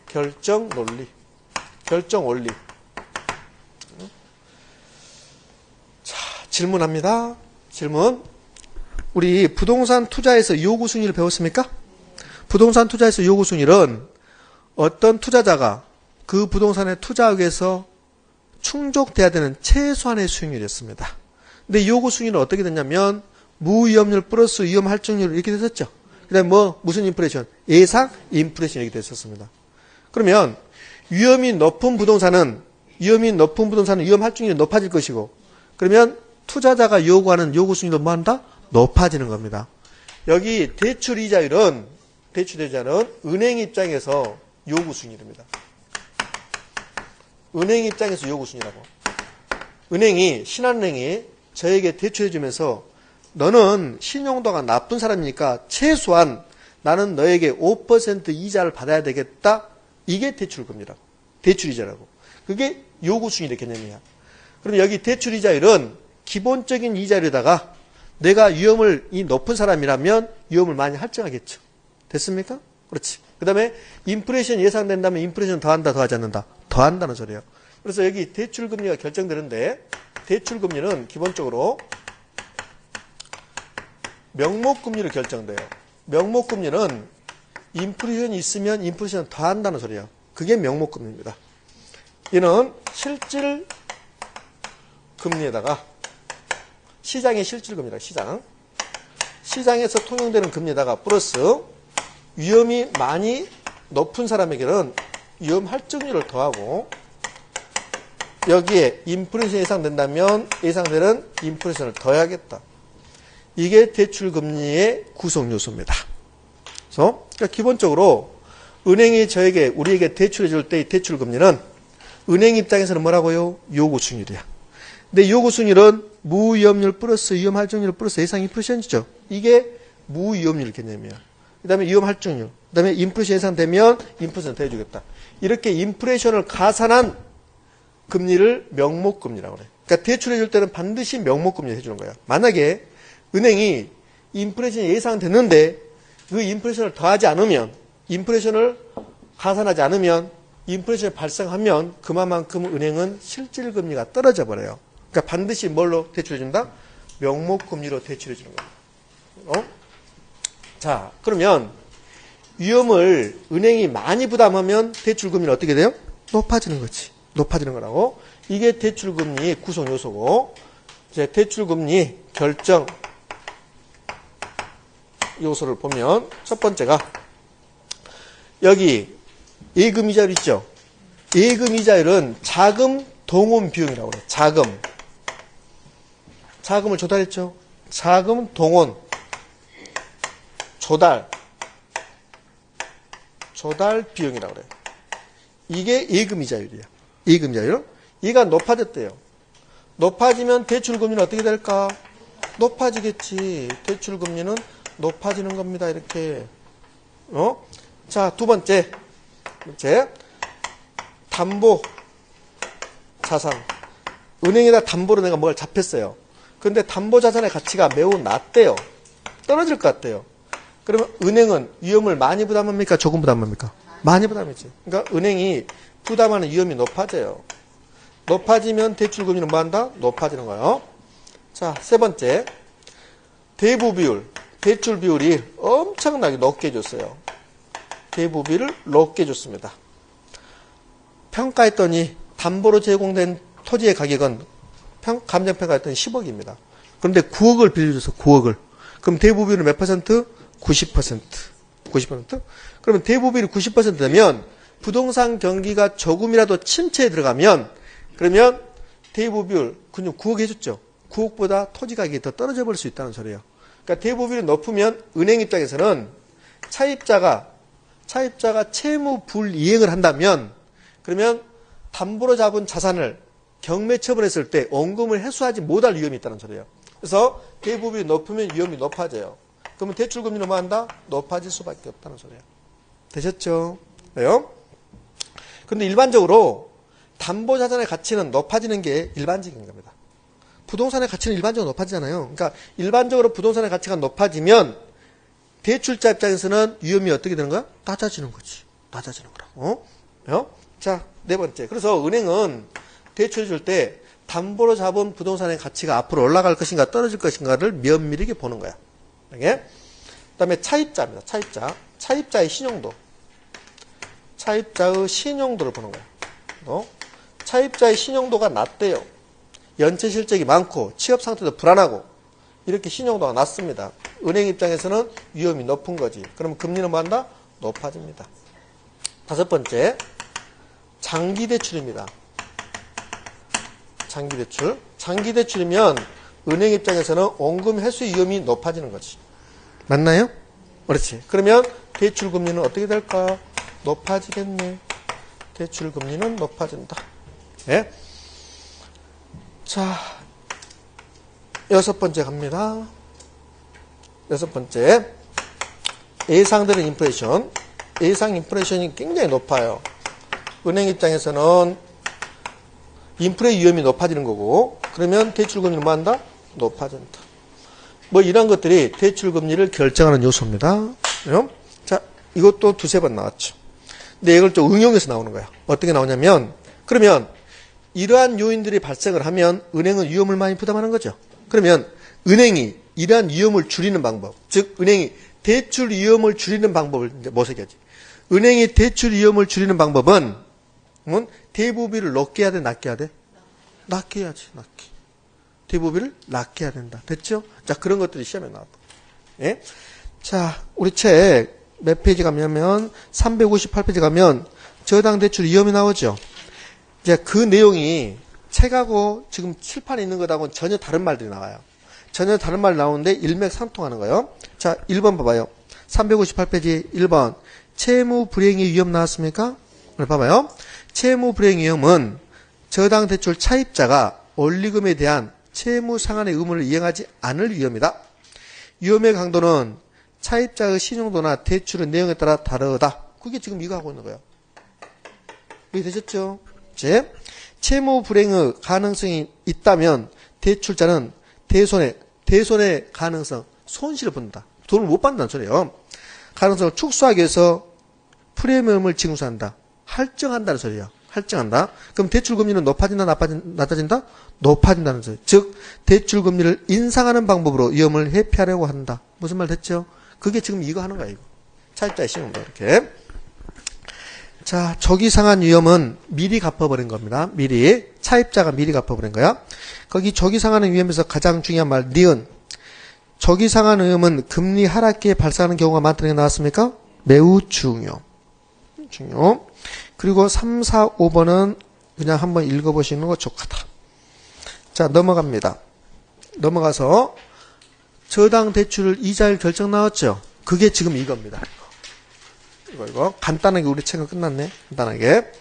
결정 논리. 결정 원리. 자, 질문합니다. 질문. 우리 부동산 투자에서 요구 순위를 배웠습니까? 부동산 투자에서 요구 순위는 어떤 투자자가 그 부동산에 투자하기 위해서 충족돼야 되는 최소한의 수익률이었습니다. 근데 요구 수익률은 어떻게 됐냐면 무위험률 플러스 위험 할증률 이렇게 됐었죠. 그다음에 무슨 인플레이션? 예상 인플레이션 이렇게 됐었습니다. 그러면 위험이 높은 부동산은 위험 할증률이 높아질 것이고, 그러면 투자자가 요구하는 요구 수익률도 뭐 한다? 높아지는 겁니다. 여기 대출 이자율은 은행 입장에서 요구 수익률입니다. 은행 입장에서 요구 수익률이라고. 신한은행이 저에게 대출해 주면서 너는 신용도가 나쁜 사람이니까 최소한 나는 너에게 5% 이자를 받아야 되겠다. 이게 대출금리라고. 대출이자라고. 그게 요구 수익률의 개념이야. 그럼 여기 대출이자율은 기본적인 이자율에다가 내가 위험이 높은 사람이라면 위험을 많이 할증하겠죠. 됐습니까? 그렇지. 그 다음에 인플레이션 예상된다면 인플레이션 더한다, 더하지 않는다? 더한다는 소리예요. 그래서 여기 대출금리가 결정되는데 대출금리는 기본적으로 명목금리로 결정돼요. 명목금리는 인플레이션이 있으면 인플레이션 더한다는 소리예요. 그게 명목금리입니다. 얘는 실질금리에다가 시장의 실질금리다. 시장에서 통용되는 금리에다가 플러스 위험이 많이 높은 사람에게는 위험 할증률을 더하고 여기에 인플레이션이 예상된다면 예상되는 인플레이션을 더해야겠다. 이게 대출금리의 구성 요소입니다. 그래서 그러니까 기본적으로 은행이 우리에게 대출해 줄 때의 대출금리는 은행 입장에서는 뭐라고요? 요구 수익률이야. 근데 요구 수익률은 무위험률 플러스 위험 할증률 플러스 예상 인플레이션이죠. 이게 무위험률 개념이야. 그 다음에 위험 할증률. 그 다음에 인플레이션 예상되면 인플레이션 더해주겠다. 이렇게 인플레이션을 가산한 금리를 명목금리라고 그래. 그러니까 대출해 줄 때는 반드시 명목금리를 해주는 거야. 만약에 은행이 인플레이션이 예상됐는데 그 인플레이션을 더하지 않으면, 인플레이션을 가산하지 않으면, 인플레이션이 발생하면 그만큼 은행은 실질금리가 떨어져 버려요. 그러니까 반드시 뭘로 대출해준다? 명목금리로 대출해주는 거예요. 자, 그러면 위험을 은행이 많이 부담하면 대출금리는 어떻게 돼요? 높아지는 거지. 높아지는 거라고. 이게 대출금리의 구성 요소고, 이제 대출금리 결정 요소를 보면 첫 번째가 여기 예금이자율 있죠. 예금이자율은 자금 동원 비용이라고 그래요. 자금을 조달했죠. 자금 동원 조달 비용이라고 그래요. 이게 예금이자율이야. 예금이자율. 얘가 높아졌대요. 높아지면 대출금리는 어떻게 될까? 높아지겠지. 대출금리는 높아지는 겁니다. 이렇게. 자, 두 번째. 담보 자산. 은행에다 담보로 내가 뭘 잡혔어요. 그런데 담보 자산의 가치가 매우 낮대요. 떨어질 것 같대요. 그러면 은행은 위험을 많이 부담합니까? 조금 부담합니까? 많이 부담했지. 그러니까 은행이 부담하는 위험이 높아져요. 높아지면 대출금리는 뭐 한다? 높아지는 거예요. 자, 세 번째. 대부 비율. 대출 비율이 엄청나게 높게 줬어요. 대부 비율을 높게 줬습니다. 평가했더니 담보로 제공된 토지의 가격은 감정평가했더니 10억입니다. 그런데 9억을 빌려줘서 9억을. 그럼 대부 비율은 몇 퍼센트? 90%. 90%? 그러면 대부 비율이 90% 되면 부동산 경기가 조금이라도 침체에 들어가면 그러면 대부 비율, 그냥 9억 해줬죠. 9억보다 토지 가격이 더 떨어져 버릴 수 있다는 소리예요. 그러니까 대부 비율이 높으면 은행 입장에서는 차입자가 채무 불이행을 한다면 그러면 담보로 잡은 자산을 경매 처분했을 때 원금을 회수하지 못할 위험이 있다는 소리예요. 그래서 대부 비율이 높으면 위험이 높아져요. 그러면 대출금리는 뭐 한다? 높아질 수밖에 없다는 소리예요. 되셨죠? 왜요? 근데 일반적으로 담보자산의 가치는 높아지는 게 일반적인 겁니다. 부동산의 가치는 일반적으로 높아지잖아요. 그러니까 일반적으로 부동산의 가치가 높아지면 대출자 입장에서는 위험이 어떻게 되는 거야? 낮아지는 거지. 낮아지는 거라고. 자, 네 번째. 그래서 은행은 대출해 줄 때 담보로 잡은 부동산의 가치가 앞으로 올라갈 것인가 떨어질 것인가를 면밀하게 보는 거야. 그 다음에 차입자입니다. 차입자의 신용도. 차입자의 신용도를 보는 거야. 차입자의 신용도가 낮대요. 연체 실적이 많고 취업 상태도 불안하고 이렇게 신용도가 낮습니다. 은행 입장에서는 위험이 높은 거지. 그럼 금리는 뭐 한다? 높아집니다. 다섯 번째, 장기 대출입니다. 장기 대출. 장기 대출이면 은행 입장에서는 원금 회수 위험이 높아지는 거지. 맞나요? 그렇지. 그러면 대출 금리는 어떻게 될까? 높아지겠네. 대출 금리는 높아진다. 예? 자, 여섯 번째 갑니다. 여섯 번째, 예상되는 인플레이션. 예상 인플레이션이 굉장히 높아요. 은행 입장에서는 인플레 위험이 높아지는 거고, 그러면 대출 금리는 뭐 한다? 높아진다. 뭐 이런 것들이 대출 금리를 결정하는 요소입니다. 자, 이것도 두세 번 나왔죠. 근데 이걸 좀 응용해서 나오는 거야. 어떻게 나오냐면, 그러면 이러한 요인들이 발생을 하면 은행은 위험을 많이 부담하는 거죠. 그러면 은행이 이러한 위험을 줄이는 방법, 즉 은행이 대출 위험을 줄이는 방법을 이제 모색해야지. 은행이 대출 위험을 줄이는 방법은 대부비를 높게 해야 돼, 낮게 해야 돼? 낮게 해야지, 낮게. 대부비를 낮게 해야 된다. 됐죠? 자, 그런 것들이 시험에 나왔다. 예? 자, 우리 책 몇 페이지 가면 358페이지 가면 저당 대출 위험이 나오죠. 이제 그 내용이 책하고 지금 칠판에 있는 것하고는 전혀 다른 말들이 나와요. 전혀 다른 말 나오는데 일맥상통하는 거예요. 자, 1번 봐봐요. 358페이지 1번. 채무 불이행의 위험 나왔습니까? 봐봐요. 채무 불이행 위험은 저당 대출 차입자가 원리금에 대한 채무 상환의 의무를 이행하지 않을 위험이다. 위험의 강도는 차입자의 신용도나 대출의 내용에 따라 다르다. 그게 지금 이거 하고 있는 거예요. 이해되셨죠? 이제 채무 불이행의 가능성이 있다면 대출자는 대손의 가능성, 손실을 본다. 돈을 못 받는다는 소리예요. 가능성을 축소하기 위해서 프리미엄을 징수한다. 할증한다는 소리예요. 할증한다. 그럼 대출금리는 높아진다, 낮아진다? 높아진다는 소리. 즉 대출금리를 인상하는 방법으로 위험을 회피하려고 한다. 무슨 말 됐죠? 그게 지금 이거 하는 거야. 이거. 차입자의 신용도 이렇게. 자, 조기상환 위험은 미리 갚아버린 겁니다. 미리. 차입자가 미리 갚아버린 거야. 거기 조기상환 위험에서 가장 중요한 말, 니은. 조기상환 위험은 금리 하락기에 발생하는 경우가 많다는 게 나왔습니까? 매우 중요. 그리고 3, 4, 5번은 그냥 한번 읽어보시는 거 좋겠다. 자, 넘어갑니다. 넘어가서 저당 대출 이자율 결정 나왔죠? 그게 지금 이겁니다. 이거. 간단하게 우리 책은 끝났네. 간단하게.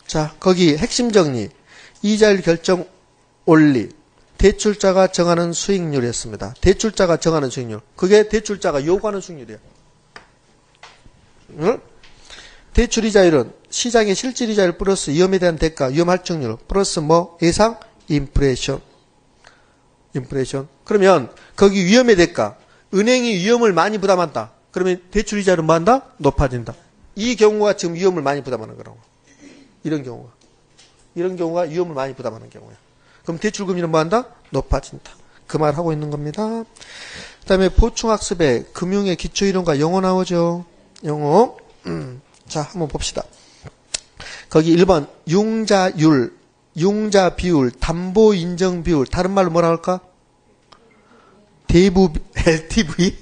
자, 거기 핵심 정리. 이자율 결정 원리. 대출자가 정하는 수익률이었습니다. 대출자가 정하는 수익률. 그게 대출자가 요구하는 수익률이에요. 응? 대출 이자율은 시장의 실질 이자율 플러스 위험에 대한 대가, 위험 할증률 플러스 뭐 예상 인플레이션. 그러면 거기 위험의 대가, 은행이 위험을 많이 부담한다. 그러면 대출 이자율은 뭐 한다? 높아진다. 이 경우가 지금 위험을 많이 부담하는 거라고. 이런 경우가 위험을 많이 부담하는 경우야. 그럼 대출 금리는 뭐 한다? 높아진다. 그 말 하고 있는 겁니다. 그 다음에 보충학습에 금융의 기초이론과 영어 나오죠. 영어. 자, 한번 봅시다. 거기 1번 융자율, 융자 비율, 담보 인정 비율, 다른 말로 뭐라 할까? 대부 LTV?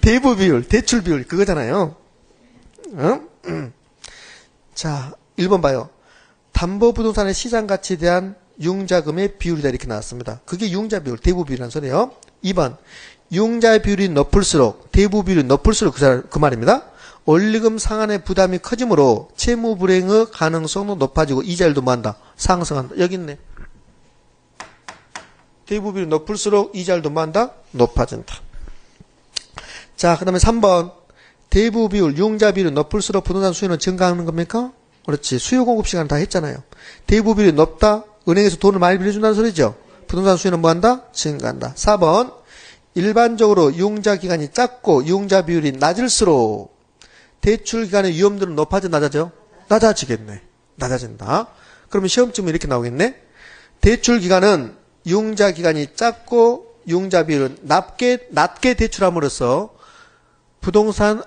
대부 비율, 대출 비율 그거잖아요. 자, 1번 봐요. 담보 부동산의 시장 가치에 대한 융자금의 비율이다 이렇게 나왔습니다. 그게 융자 비율, 대부 비율이라는 소리예요. 2번 융자의 비율이 높을수록, 대부 비율이 높을수록 그 말입니다. 원리금 상환의 부담이 커지므로 채무 불이행의 가능성도 높아지고 이자율도 뭐 한다? 상승한다. 여기 있네. 대부 비율이 높을수록 이자율도 뭐 한다? 높아진다. 자, 그 다음에 3번 대부 비율, 융자 비율이 높을수록 부동산 수요는 증가하는 겁니까? 그렇지. 수요 공급 시간 다 했잖아요. 대부 비율이 높다? 은행에서 돈을 많이 빌려준다는 소리죠. 부동산 수요는 뭐 한다? 증가한다. 4번 일반적으로 융자 기간이 작고 융자 비율이 낮을수록 대출 기간의 위험들은 높아져, 낮아져? 낮아지겠네. 낮아진다. 그러면 시험쯤에 이렇게 나오겠네. 대출 기간은 융자 기간이 작고 융자 비율은 낮게 대출함으로써 부동산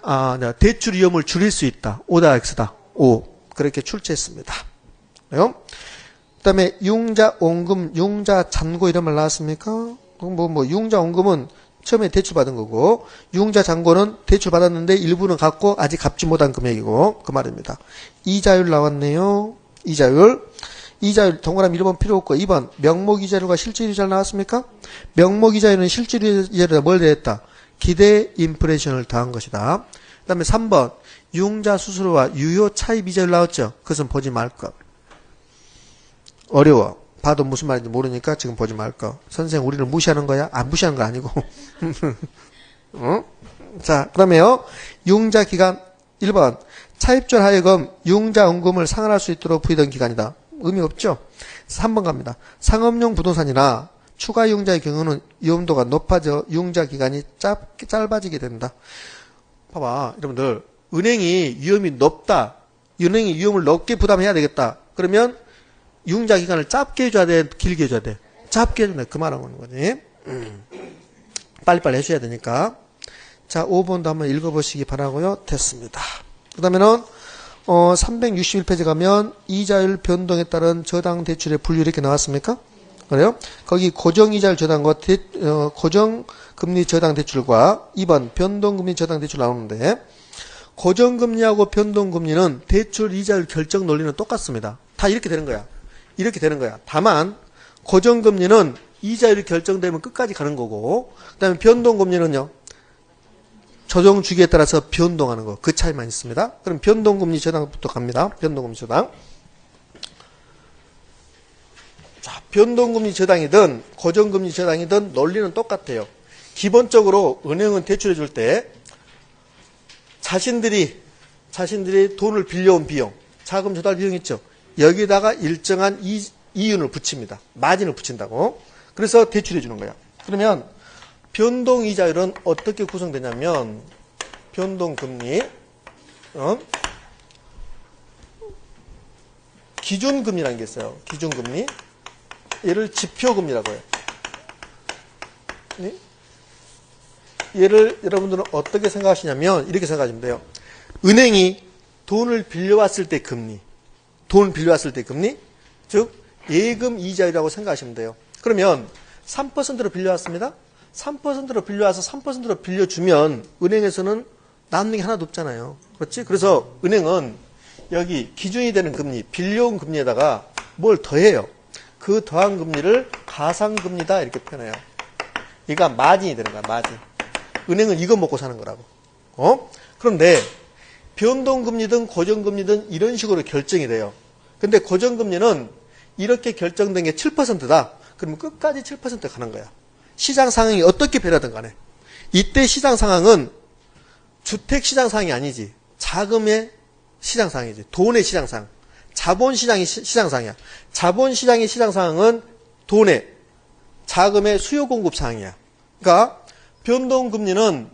대출 위험을 줄일 수 있다. O다 X다. O. 그렇게 출제했습니다. 그다음에 융자 원금, 융자 잔고 이런 말 나왔습니까? 융자 원금은 처음에 대출 받은 거고 융자 잔고는 대출 받았는데 일부는 갚고 아직 갚지 못한 금액이고 그 말입니다. 이자율 나왔네요. 이자율 동그라미 1번 필요 없고 2번 명목이자율과 실질이자율 나왔습니까? 명목이자율은 실질이자율에다 뭘 더했다? 기대 인플레이션을 더한 것이다. 그 다음에 3번 융자 수수료와 유효 차입 이자율 나왔죠? 그것은 보지 말 것. 어려워. 봐도 무슨 말인지 모르니까 지금 보지 말 거. 선생님 우리를 무시하는 거야? 무시하는 거 아니고. 자, 그 다음에요. 융자 기간 1번 차입자로 하여금 융자 원금을 상환할 수 있도록 부여된 기간이다. 의미 없죠? 3번 갑니다. 상업용 부동산이나 추가 융자의 경우는 위험도가 높아져 융자 기간이 짧아지게 된다. 봐봐, 여러분들. 은행이 위험이 높다. 은행이 위험을 높게 부담해야 되겠다. 그러면 융자 기간을 짧게 해줘야 돼? 길게 해줘야 돼? 짧게 해줘야 돼. 그 말하는 거지. 빨리빨리 해줘야 되니까. 자, 5번도 한번 읽어보시기 바라고요. 됐습니다. 그 다음에는 361페이지 가면 이자율 변동에 따른 저당 대출의 분류 이렇게 나왔습니까? 그래요? 거기 고정이자율 저당과 고정금리 저당 대출과 2번 변동금리 저당 대출 나오는데 고정금리하고 변동금리는 대출 이자율 결정 논리는 똑같습니다. 다 이렇게 되는 거야. 이렇게 되는 거야. 다만 고정금리는 이자율이 결정되면 끝까지 가는 거고 그 다음에 변동금리는요. 조정 주기에 따라서 변동하는 거. 그 차이만 있습니다. 그럼 변동금리 저당부터 갑니다. 변동금리 저당. 자, 변동금리 저당이든 고정금리 저당이든 논리는 똑같아요. 기본적으로 은행은 대출해 줄 때 자신들이 돈을 빌려온 비용, 자금 조달 비용 있죠. 여기다가 일정한 이윤을 붙입니다. 마진을 붙인다고. 그래서 대출해 주는 거야. 그러면 변동이자율은 어떻게 구성되냐면 변동금리, 기준금리라는 게 있어요. 기준금리. 얘를 지표금리라고 해요. 얘를 여러분들은 어떻게 생각하시냐면 이렇게 생각하시면 돼요. 은행이 돈을 빌려왔을 때 금리, 즉 예금 이자율이라고 생각하시면 돼요. 그러면 3%로 빌려왔습니다. 3%로 빌려와서 3%로 빌려주면 은행에서는 남는 게 하나도 없잖아요. 그렇지? 그래서 은행은 여기 기준이 되는 금리, 빌려온 금리에다가 뭘 더해요. 그 더한 금리를 가상금리다 이렇게 표현해요. 이가 마진이 되는 거야, 마진. 은행은 이거 먹고 사는 거라고. 그런데 변동금리든 고정금리든 이런 식으로 결정이 돼요. 근데 고정금리는 이렇게 결정된 게 7%다. 그러면 끝까지 7% 가는 거야. 시장 상황이 어떻게 변하든 간에. 이때 시장 상황은 주택 시장 상황이 아니지. 자금의 시장 상황이지. 돈의 시장 상황. 자본시장이 시장 상황이야. 자본시장의 시장 상황은 돈의, 자금의 수요 공급 상황이야. 그러니까 변동금리는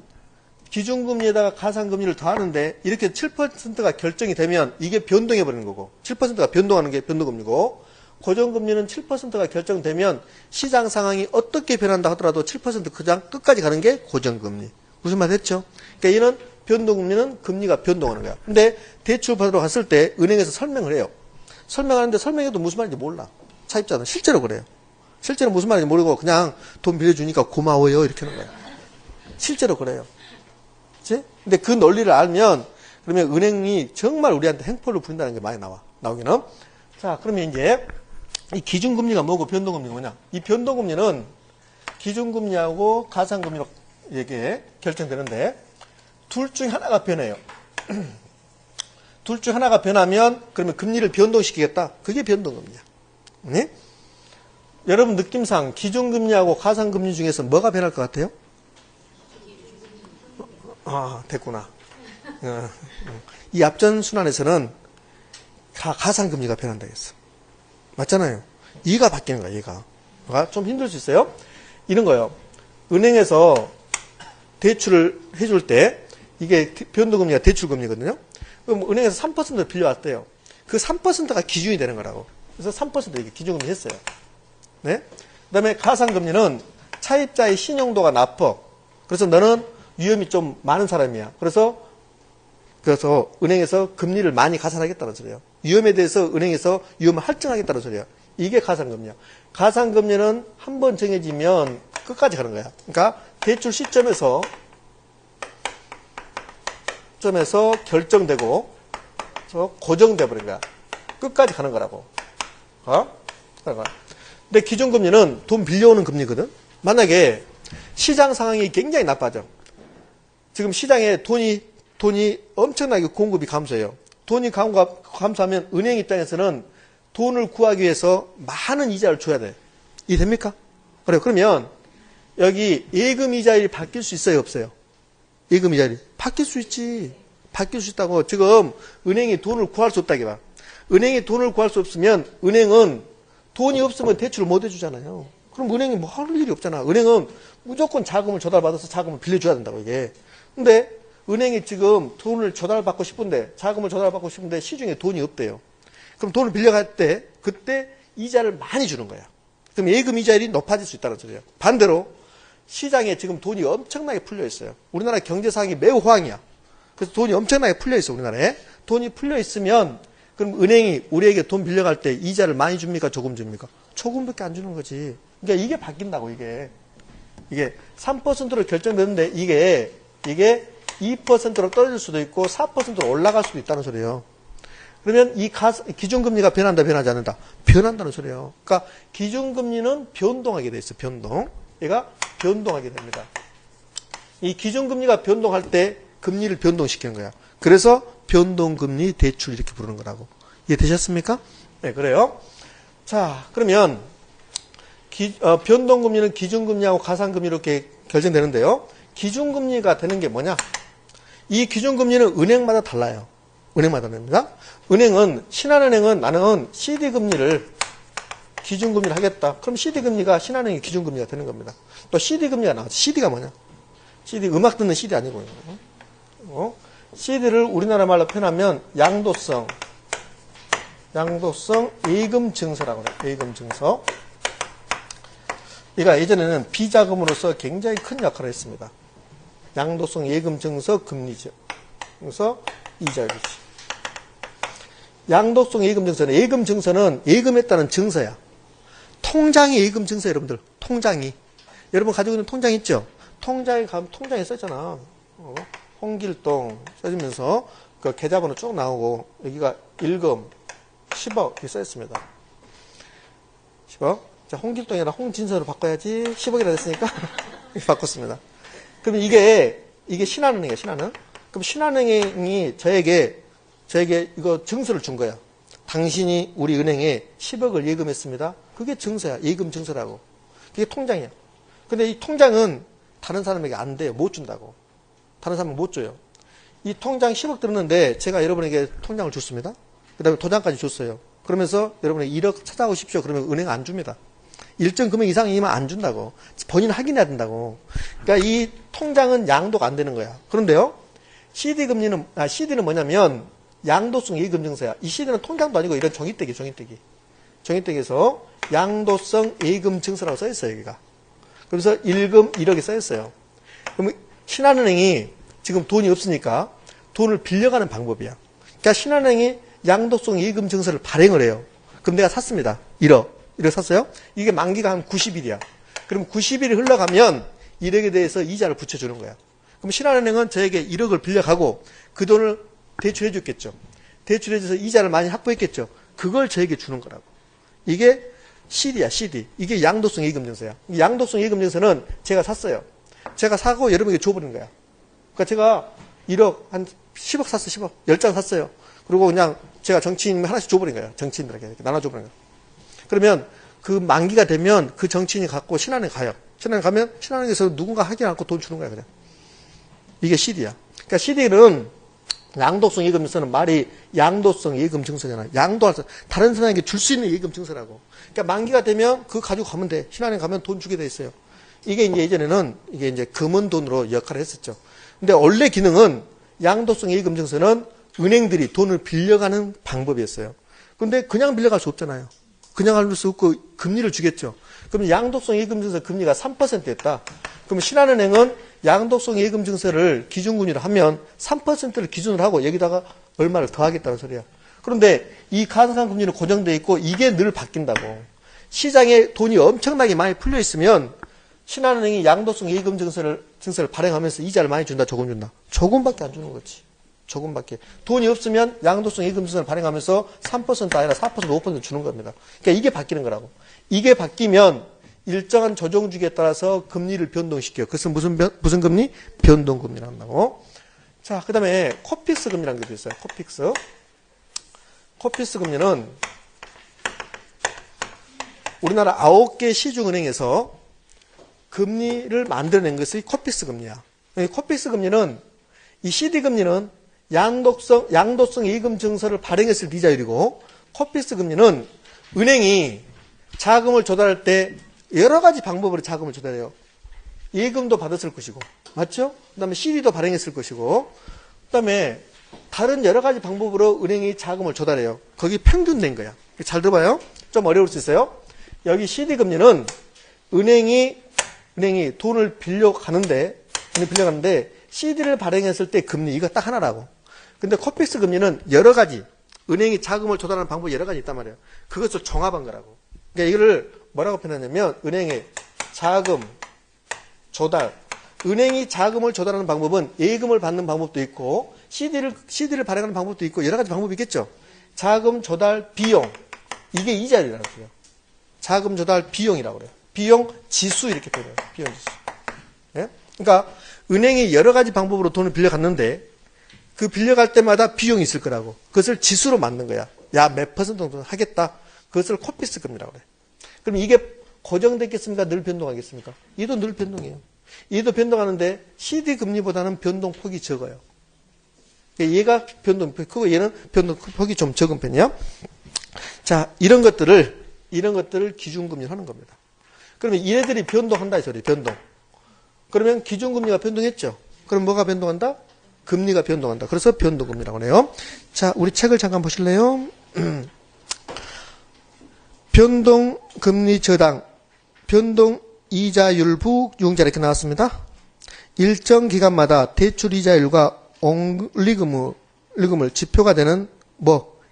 기준금리에다가 가상금리를 더하는데 이렇게 7%가 결정이 되면 이게 변동해버리는 거고 7%가 변동하는 게 변동금리고 고정금리는 7%가 결정되면 시장 상황이 어떻게 변한다 하더라도 7% 그냥 끝까지 가는 게 고정금리. 무슨 말 했죠? 그러니까 얘는 변동금리는 금리가 변동하는 거야. 근데 대출 받으러 갔을 때 은행에서 설명을 해요. 설명하는데 설명해도 무슨 말인지 몰라. 차입자는 실제로 그래요. 실제로 무슨 말인지 모르고 그냥 돈 빌려주니까 고마워요 이렇게 하는 거야. 실제로 그래요. 그치? 근데 그 논리를 알면 그러면 은행이 정말 우리한테 행포를 부린다는 게 많이 나오기는. 자, 그러면 이제 이 기준금리가 뭐고 변동금리가 뭐냐? 이 변동금리는 기준금리하고 가상금리로 이게 결정되는데 둘 중 하나가 변해요. 둘 중 하나가 변하면 그러면 금리를 변동시키겠다. 그게 변동금리야. 네? 여러분 느낌상 기준금리하고 가상금리 중에서 뭐가 변할 것 같아요? 됐구나. 이 앞전 순환에서는 가상금리가 변한다 했어. 맞잖아요. 얘가 바뀌는 거야, 얘가. 좀 힘들 수 있어요? 이런 거예요. 은행에서 대출을 해줄 때, 이게 변동금리가 대출금리거든요? 그럼 은행에서 3%를 빌려왔대요. 그 3%가 기준이 되는 거라고. 그래서 3% 이렇게 기준금리 했어요. 네? 그 다음에 가상금리는 차입자의 신용도가 나빠. 그래서 너는 위험이 좀 많은 사람이야. 그래서 은행에서 금리를 많이 가산하겠다는 소리예요. 위험에 대해서 은행에서 위험을 할증하겠다는 소리예요. 이게 가산금리야. 가산금리는 한번 정해지면 끝까지 가는 거야. 그러니까 대출 시점에서 결정되고 고정돼 버린 거야. 끝까지 가는 거라고. 근데 기준금리는 돈 빌려오는 금리거든. 만약에 시장 상황이 굉장히 나빠져. 지금 시장에 돈이 엄청나게 공급이 감소해요. 돈이 감소하면 은행 입장에서는 돈을 구하기 위해서 많은 이자를 줘야 돼. 이해됩니까? 그래요. 그러면 여기 예금 이자율이 바뀔 수 있어요, 없어요? 예금 이자율이 바뀔 수 있지. 바뀔 수 있다고. 지금 은행이 돈을 구할 수 없다기 봐. 은행이 돈을 구할 수 없으면 은행은 돈이 없으면 대출을 못 해주잖아요. 그럼 은행이 뭐 할 일이 없잖아. 은행은 무조건 자금을 조달받아서 자금을 빌려줘야 된다고, 이게. 근데 은행이 지금 돈을 조달받고 싶은데, 자금을 조달받고 싶은데 시중에 돈이 없대요. 그럼 돈을 빌려갈 때, 그때 이자를 많이 주는 거야. 그럼 예금 이자율이 높아질 수 있다는 소리예요. 반대로 시장에 지금 돈이 엄청나게 풀려 있어요. 우리나라 경제 상황이 매우 호황이야. 그래서 돈이 엄청나게 풀려 있어, 우리나라에. 돈이 풀려 있으면 그럼 은행이 우리에게 돈 빌려갈 때 이자를 많이 줍니까? 조금 줍니까? 조금밖에 안 주는 거지. 그러니까 이게 바뀐다고, 이게. 이게 3%로 결정됐는데 이게 2%로 떨어질 수도 있고 4%로 올라갈 수도 있다는 소리예요. 그러면 이 기준금리가 변한다, 변하지 않는다? 변한다는 소리예요. 그러니까 기준금리는 변동하게 돼 있어, 변동. 얘가 변동하게 됩니다. 이 기준금리가 변동할 때 금리를 변동시키는 거야. 그래서 변동금리 대출 이렇게 부르는 거라고. 이해되셨습니까? 네, 그래요. 자, 그러면 변동금리는 기준금리하고 가산금리 이렇게 결정되는데요. 기준금리가 되는 게 뭐냐? 이 기준금리는 은행마다 달라요. 은행마다 됩니다. 신한은행은 나는 CD금리를 기준금리를 하겠다. 그럼 CD금리가 신한은행의 기준금리가 되는 겁니다. 또 CD금리가 나왔죠. CD가 뭐냐? CD, 음악 듣는 CD 아니고요. CD를 우리나라 말로 표현하면 양도성 예금증서라고 해요. 예금증서. 얘가 예전에는 비자금으로서 굉장히 큰 역할을 했습니다. 양도성 예금증서 금리죠. 그래서 이자율이지. 양도성 예금증서는, 예금증서는 예금했다는 증서야. 통장이 예금증서, 여러분들. 통장이. 여러분 가지고 있는 통장 있죠? 통장에 가면 통장에 써있잖아. 홍길동 써지면서 그 계좌번호 쭉 나오고 여기가 1금 10억 이렇게 써있습니다. 10억. 자, 홍길동이 아니라 홍진서로 바꿔야지. 10억이라 됐으니까 바꿨습니다. 그럼 이게 신한은행이에요, 신한은. 그럼 신한은행이 저에게 이거 증서를 준 거야. 당신이 우리 은행에 10억을 예금했습니다. 그게 증서야. 예금 증서라고. 그게 통장이야. 근데 이 통장은 다른 사람에게 안 돼요. 못 준다고. 다른 사람은 못 줘요. 이 통장 10억 들었는데 제가 여러분에게 통장을 줬습니다. 그 다음에 도장까지 줬어요. 그러면서 여러분이 1억 찾아오십시오. 그러면 은행 안 줍니다. 일정 금액 이상이면 안 준다고. 본인 확인해야 된다고. 그러니까 이 통장은 양도가 안 되는 거야. 그런데요, CD는 뭐냐면 양도성 예금증서야. 이 CD는 통장도 아니고 이런 종이떼기에서 양도성 예금증서라고 써있어요, 여기가. 그래서 1금 1억이 써있어요. 그럼 신한은행이 지금 돈이 없으니까 돈을 빌려가는 방법이야. 그러니까 신한은행이 양도성 예금증서를 발행을 해요. 그럼 내가 샀습니다. 1억 샀어요? 이게 만기가 한 90일이야. 그럼 90일이 흘러가면 1억에 대해서 이자를 붙여주는 거야. 그럼 신한은행은 저에게 1억을 빌려가고 그 돈을 대출해 줬겠죠. 대출해줘서 이자를 많이 확보했겠죠. 그걸 저에게 주는 거라고. 이게 CD야, CD. 이게 양도성 예금증서야. 양도성 예금증서는 제가 샀어요. 제가 사고 여러분에게 줘버리는 거야. 그러니까 제가 1억, 한 10억 샀어, 10억. 10장 샀어요. 그리고 그냥 제가 정치인 하나씩 줘버린 거예요. 정치인들에게 이렇게 나눠줘버린 거예요. 그러면 그 만기가 되면 그 정치인이 갖고 신한은행 가요. 신한은행 가면 신한은행에서 누군가 확인 않고 돈 주는 거야, 그냥. 이게 CD야. 그러니까 CD는 양도성 예금증서는 말이 양도성 예금증서잖아. 양도할 수, 다른 사람에게 줄 수 있는 예금증서라고. 그러니까 만기가 되면 그거 가지고 가면 돼. 신한은행 가면 돈 주게 돼 있어요. 이게 이제 예전에는 이게 이제 금은 돈으로 역할을 했었죠. 근데 원래 기능은 양도성 예금증서는 은행들이 돈을 빌려가는 방법이었어요. 근데 그냥 빌려갈 수 없잖아요. 그냥 할 수 없고 금리를 주겠죠. 그럼 양도성 예금증서 금리가 3%였다. 그럼 신한은행은 양도성 예금 증서를 기준금리로 하면 3%를 기준으로 하고 여기다가 얼마를 더하겠다는 소리야. 그런데 이 가산상 금리는 고정돼 있고 이게 늘 바뀐다고. 시장에 돈이 엄청나게 많이 풀려 있으면 신한은행이 양도성 예금 증서를 발행하면서 이자를 많이 준다, 조금 준다? 조금밖에 안 주는 거지. 조금밖에. 돈이 없으면 양도성 예금 증서를 발행하면서 3% 아니라 4%, 5% 주는 겁니다. 그러니까 이게 바뀌는 거라고. 이게 바뀌면 일정한 조정 주기에 따라서 금리를 변동시켜요. 그것은 무슨 금리? 변동금리를 한다고. 자, 그 다음에 코픽스 금리라는 게 있어요. 코픽스. 코픽스 금리는 우리나라 9개 시중은행에서 금리를 만들어낸 것이 코픽스 금리야. 코픽스 금리는 이 CD 금리는 양도성 예금 증서를 발행했을 때 이자율이고, 코픽스 금리는 은행이 자금을 조달할 때 여러 가지 방법으로 자금을 조달해요. 예금도 받았을 것이고, 맞죠? 그 다음에 CD도 발행했을 것이고, 그 다음에 다른 여러 가지 방법으로 은행이 자금을 조달해요. 거기 평균 낸 거야. 잘 들어봐요. 좀 어려울 수 있어요. 여기 CD 금리는 은행이 돈을 빌려가는데 CD를 발행했을 때 금리 이거 딱 하나라고. 근데 코픽스 금리는 여러 가지 은행이 자금을 조달하는 방법이 여러 가지 있단 말이에요. 그것을 종합한 거라고. 그러니까 이거를 뭐라고 표현하냐면 은행의 자금 조달. 은행이 자금을 조달하는 방법은 예금을 받는 방법도 있고 CD를 발행하는 방법도 있고 여러 가지 방법이 있겠죠. 자금 조달 비용. 이게 이자율이라고 해요. 자금 조달 비용이라고 그래요. 비용 지수 이렇게 표현해요. 비용 지수. 예? 그러니까 은행이 여러 가지 방법으로 돈을 빌려갔는데 그 빌려갈 때마다 비용이 있을 거라고. 그것을 지수로 만든 거야. 야, 몇 퍼센트 정도 하겠다. 그것을 코픽스 금리라고 그래. 그럼 이게 고정됐겠습니까? 늘 변동하겠습니까? 얘도 늘 변동해요. 얘도 변동하는데 CD 금리보다는 변동폭이 적어요. 얘가 변동폭이 크고 얘는 변동폭이 좀 적은 편이야. 자, 이런 것들을 기준금리로 하는 겁니다. 그러면 얘네들이 변동한다 이 소리예요. 변동. 그러면 기준금리가 변동했죠. 그럼 뭐가 변동한다? 금리가 변동한다. 그래서 변동금리라고 해요. 자, 우리 책을 잠깐 보실래요? 변동금리 저당, 변동이자율부 융자 이렇게 나왔습니다. 일정 기간마다 대출이자율과 원리금을 지표가 되는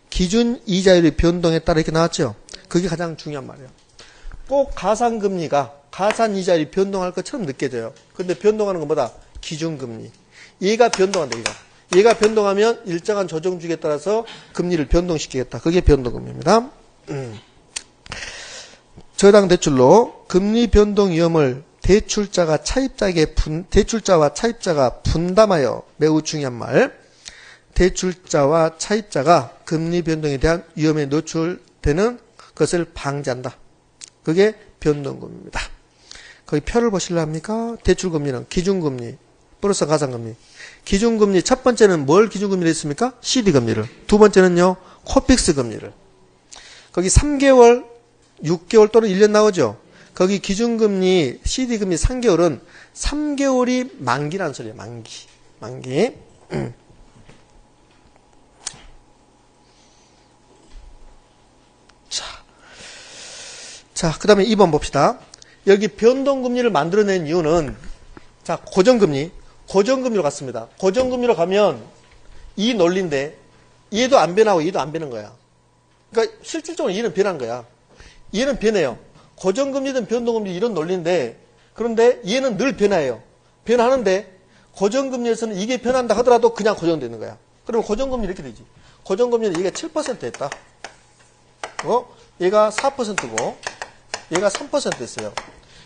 기준이자율의 변동에 따라 이렇게 나왔죠. 그게 가장 중요한 말이에요. 꼭 가산금리가 가산이자율이 변동할 것처럼 느껴져요. 근데 변동하는 것보다 기준금리. 얘가 변동한다, 얘가 변동하면 일정한 조정 주기에 따라서 금리를 변동시키겠다. 그게 변동금리입니다. 저당 대출로 금리 변동 위험을 대출자와 차입자가 분담하여 매우 중요한 말. 대출자와 차입자가 금리 변동에 대한 위험에 노출되는 것을 방지한다. 그게 변동금리입니다. 거기 표를 보실려 합니까? 대출금리는 기준금리 플러스 가산금리. 기준금리 첫 번째는 뭘 기준금리로 했습니까? CD금리를. 두 번째는요. 코픽스 금리를. 거기 3개월, 6개월 또는 1년 나오죠. 거기 기준금리 CD금리 3개월은 3개월이 만기라는 소리예요. 만기. 자, 그 다음에 2번 봅시다. 여기 변동금리를 만들어낸 이유는, 자, 고정금리로 갔습니다. 고정금리로 가면 이 논리인데, 얘도 안 변하고 얘도 안 변한 거야. 그러니까 실질적으로 얘는 변한 거야. 얘는 변해요. 고정금리든 변동금리 이런 논리인데, 그런데 얘는 늘 변해요. 변하는데, 고정금리에서는 이게 변한다 하더라도 그냥 고정되는 거야. 그러면 고정금리 이렇게 되지. 고정금리는 얘가 7% 했다. 얘가 4%고, 얘가 3% 했어요.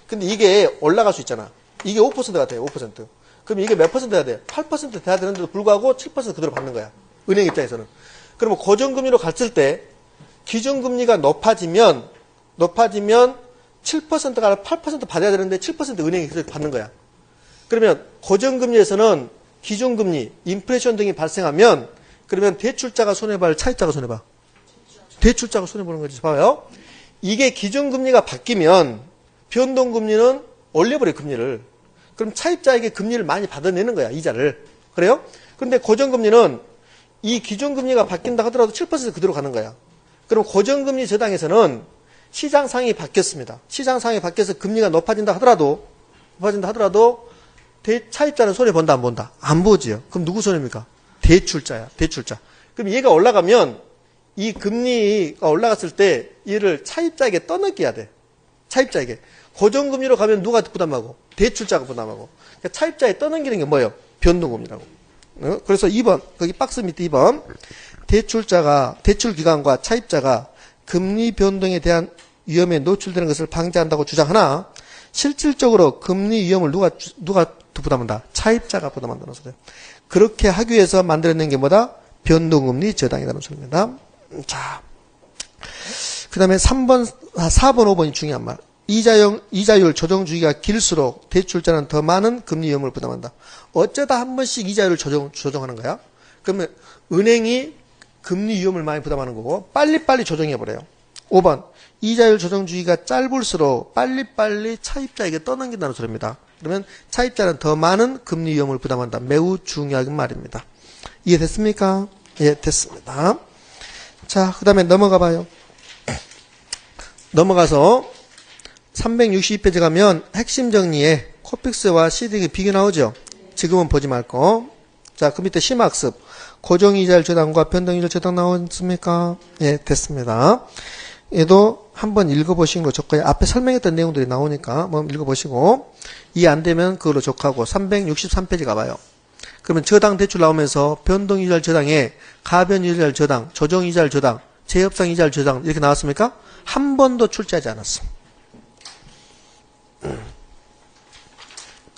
근데 이게 올라갈 수 있잖아. 이게 5%가 돼요, 5%. 그럼 이게 몇 퍼센트 해야 돼요? 8% 돼야 되는데도 불구하고 7% 그대로 받는 거야. 은행 입장에서는. 그러면 고정금리로 갔을 때, 기준금리가 높아지면 7%가 아니라 8% 받아야 되는데 7% 은행이 계속 받는 거야. 그러면 고정금리에서는 기준금리, 인플레이션 등이 발생하면 그러면 대출자가 손해봐, 차입자가 손해봐? 대출자가 손해보는 거지. 봐요. 이게 기준금리가 바뀌면 변동금리는 올려버려, 금리를. 그럼 차입자에게 금리를 많이 받아내는 거야, 이자를. 그래요? 근데 고정금리는 이 기준금리가 바뀐다 하더라도 7% 그대로 가는 거야. 그럼 고정금리 저당에서는 시장상이 바뀌었습니다. 시장상이 바뀌어서 금리가 높아진다 하더라도 차입자는 손해본다, 안 본다? 안 보지요. 그럼 누구 손해입니까? 대출자야, 대출자. 그럼 얘가 올라가면 이 금리가 올라갔을 때 얘를 차입자에게 떠넘겨야 돼. 차입자에게. 고정금리로 가면 누가 부담하고? 대출자가 부담하고. 그러니까 차입자에 떠넘기는 게 뭐예요? 변동금리라고. 그래서 2번, 거기 박스 밑에 2번. 대출기관과 차입자가 금리 변동에 대한 위험에 노출되는 것을 방지한다고 주장하나, 실질적으로 금리 위험을 누가 부담한다? 차입자가 부담한다는 소리예요. 그렇게 하기 위해서 만들어낸 게 뭐다? 변동금리 저당이라는 소리입니다. 자, 그 다음에 4번, 5번이 중요한 말. 이자율 조정 주기가 길수록 대출자는 더 많은 금리 위험을 부담한다. 어쩌다 한 번씩 이자율을 조정하는 거야? 그러면 은행이 금리 위험을 많이 부담하는 거고, 빨리빨리 조정해버려요. 5번. 이자율 조정 주기가 짧을수록 빨리빨리 차입자에게 떠넘긴다는 소리입니다. 그러면 차입자는 더 많은 금리 위험을 부담한다. 매우 중요한 말입니다. 이해됐습니까? 예, 됐습니다. 자, 그 다음에 넘어가 봐요. 넘어가서 362페이지 가면 핵심 정리에 코픽스와 시딩의 비교 나오죠? 지금은 보지 말고. 자, 그 밑에 심학습. 고정이자율 저당과 변동이자율 저당 나왔습니까? 예, 됐습니다. 얘도 한번 읽어보시는 거 좋고요. 앞에 설명했던 내용들이 나오니까 한번 읽어보시고, 이해 안 되면 그걸로 족하고 363페이지 가봐요. 그러면 저당 대출 나오면서 변동이자율 저당에 가변이자율 저당, 조정이자율 저당, 재협상이자율 저당 이렇게 나왔습니까? 한 번도 출제하지 않았어.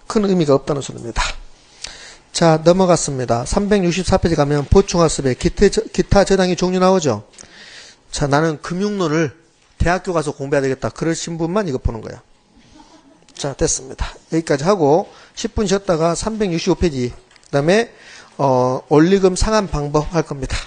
큰 의미가 없다는 소리입니다. 자, 넘어갔습니다. 364페이지 가면 보충학습에 기타 저당의 종류 나오죠? 자, 나는 금융론을 대학교 가서 공부해야 되겠다. 그러신 분만 이거 보는 거야. 자, 됐습니다. 여기까지 하고 10분 쉬었다가 365페이지 그 다음에 원리금 상환 방법 할 겁니다.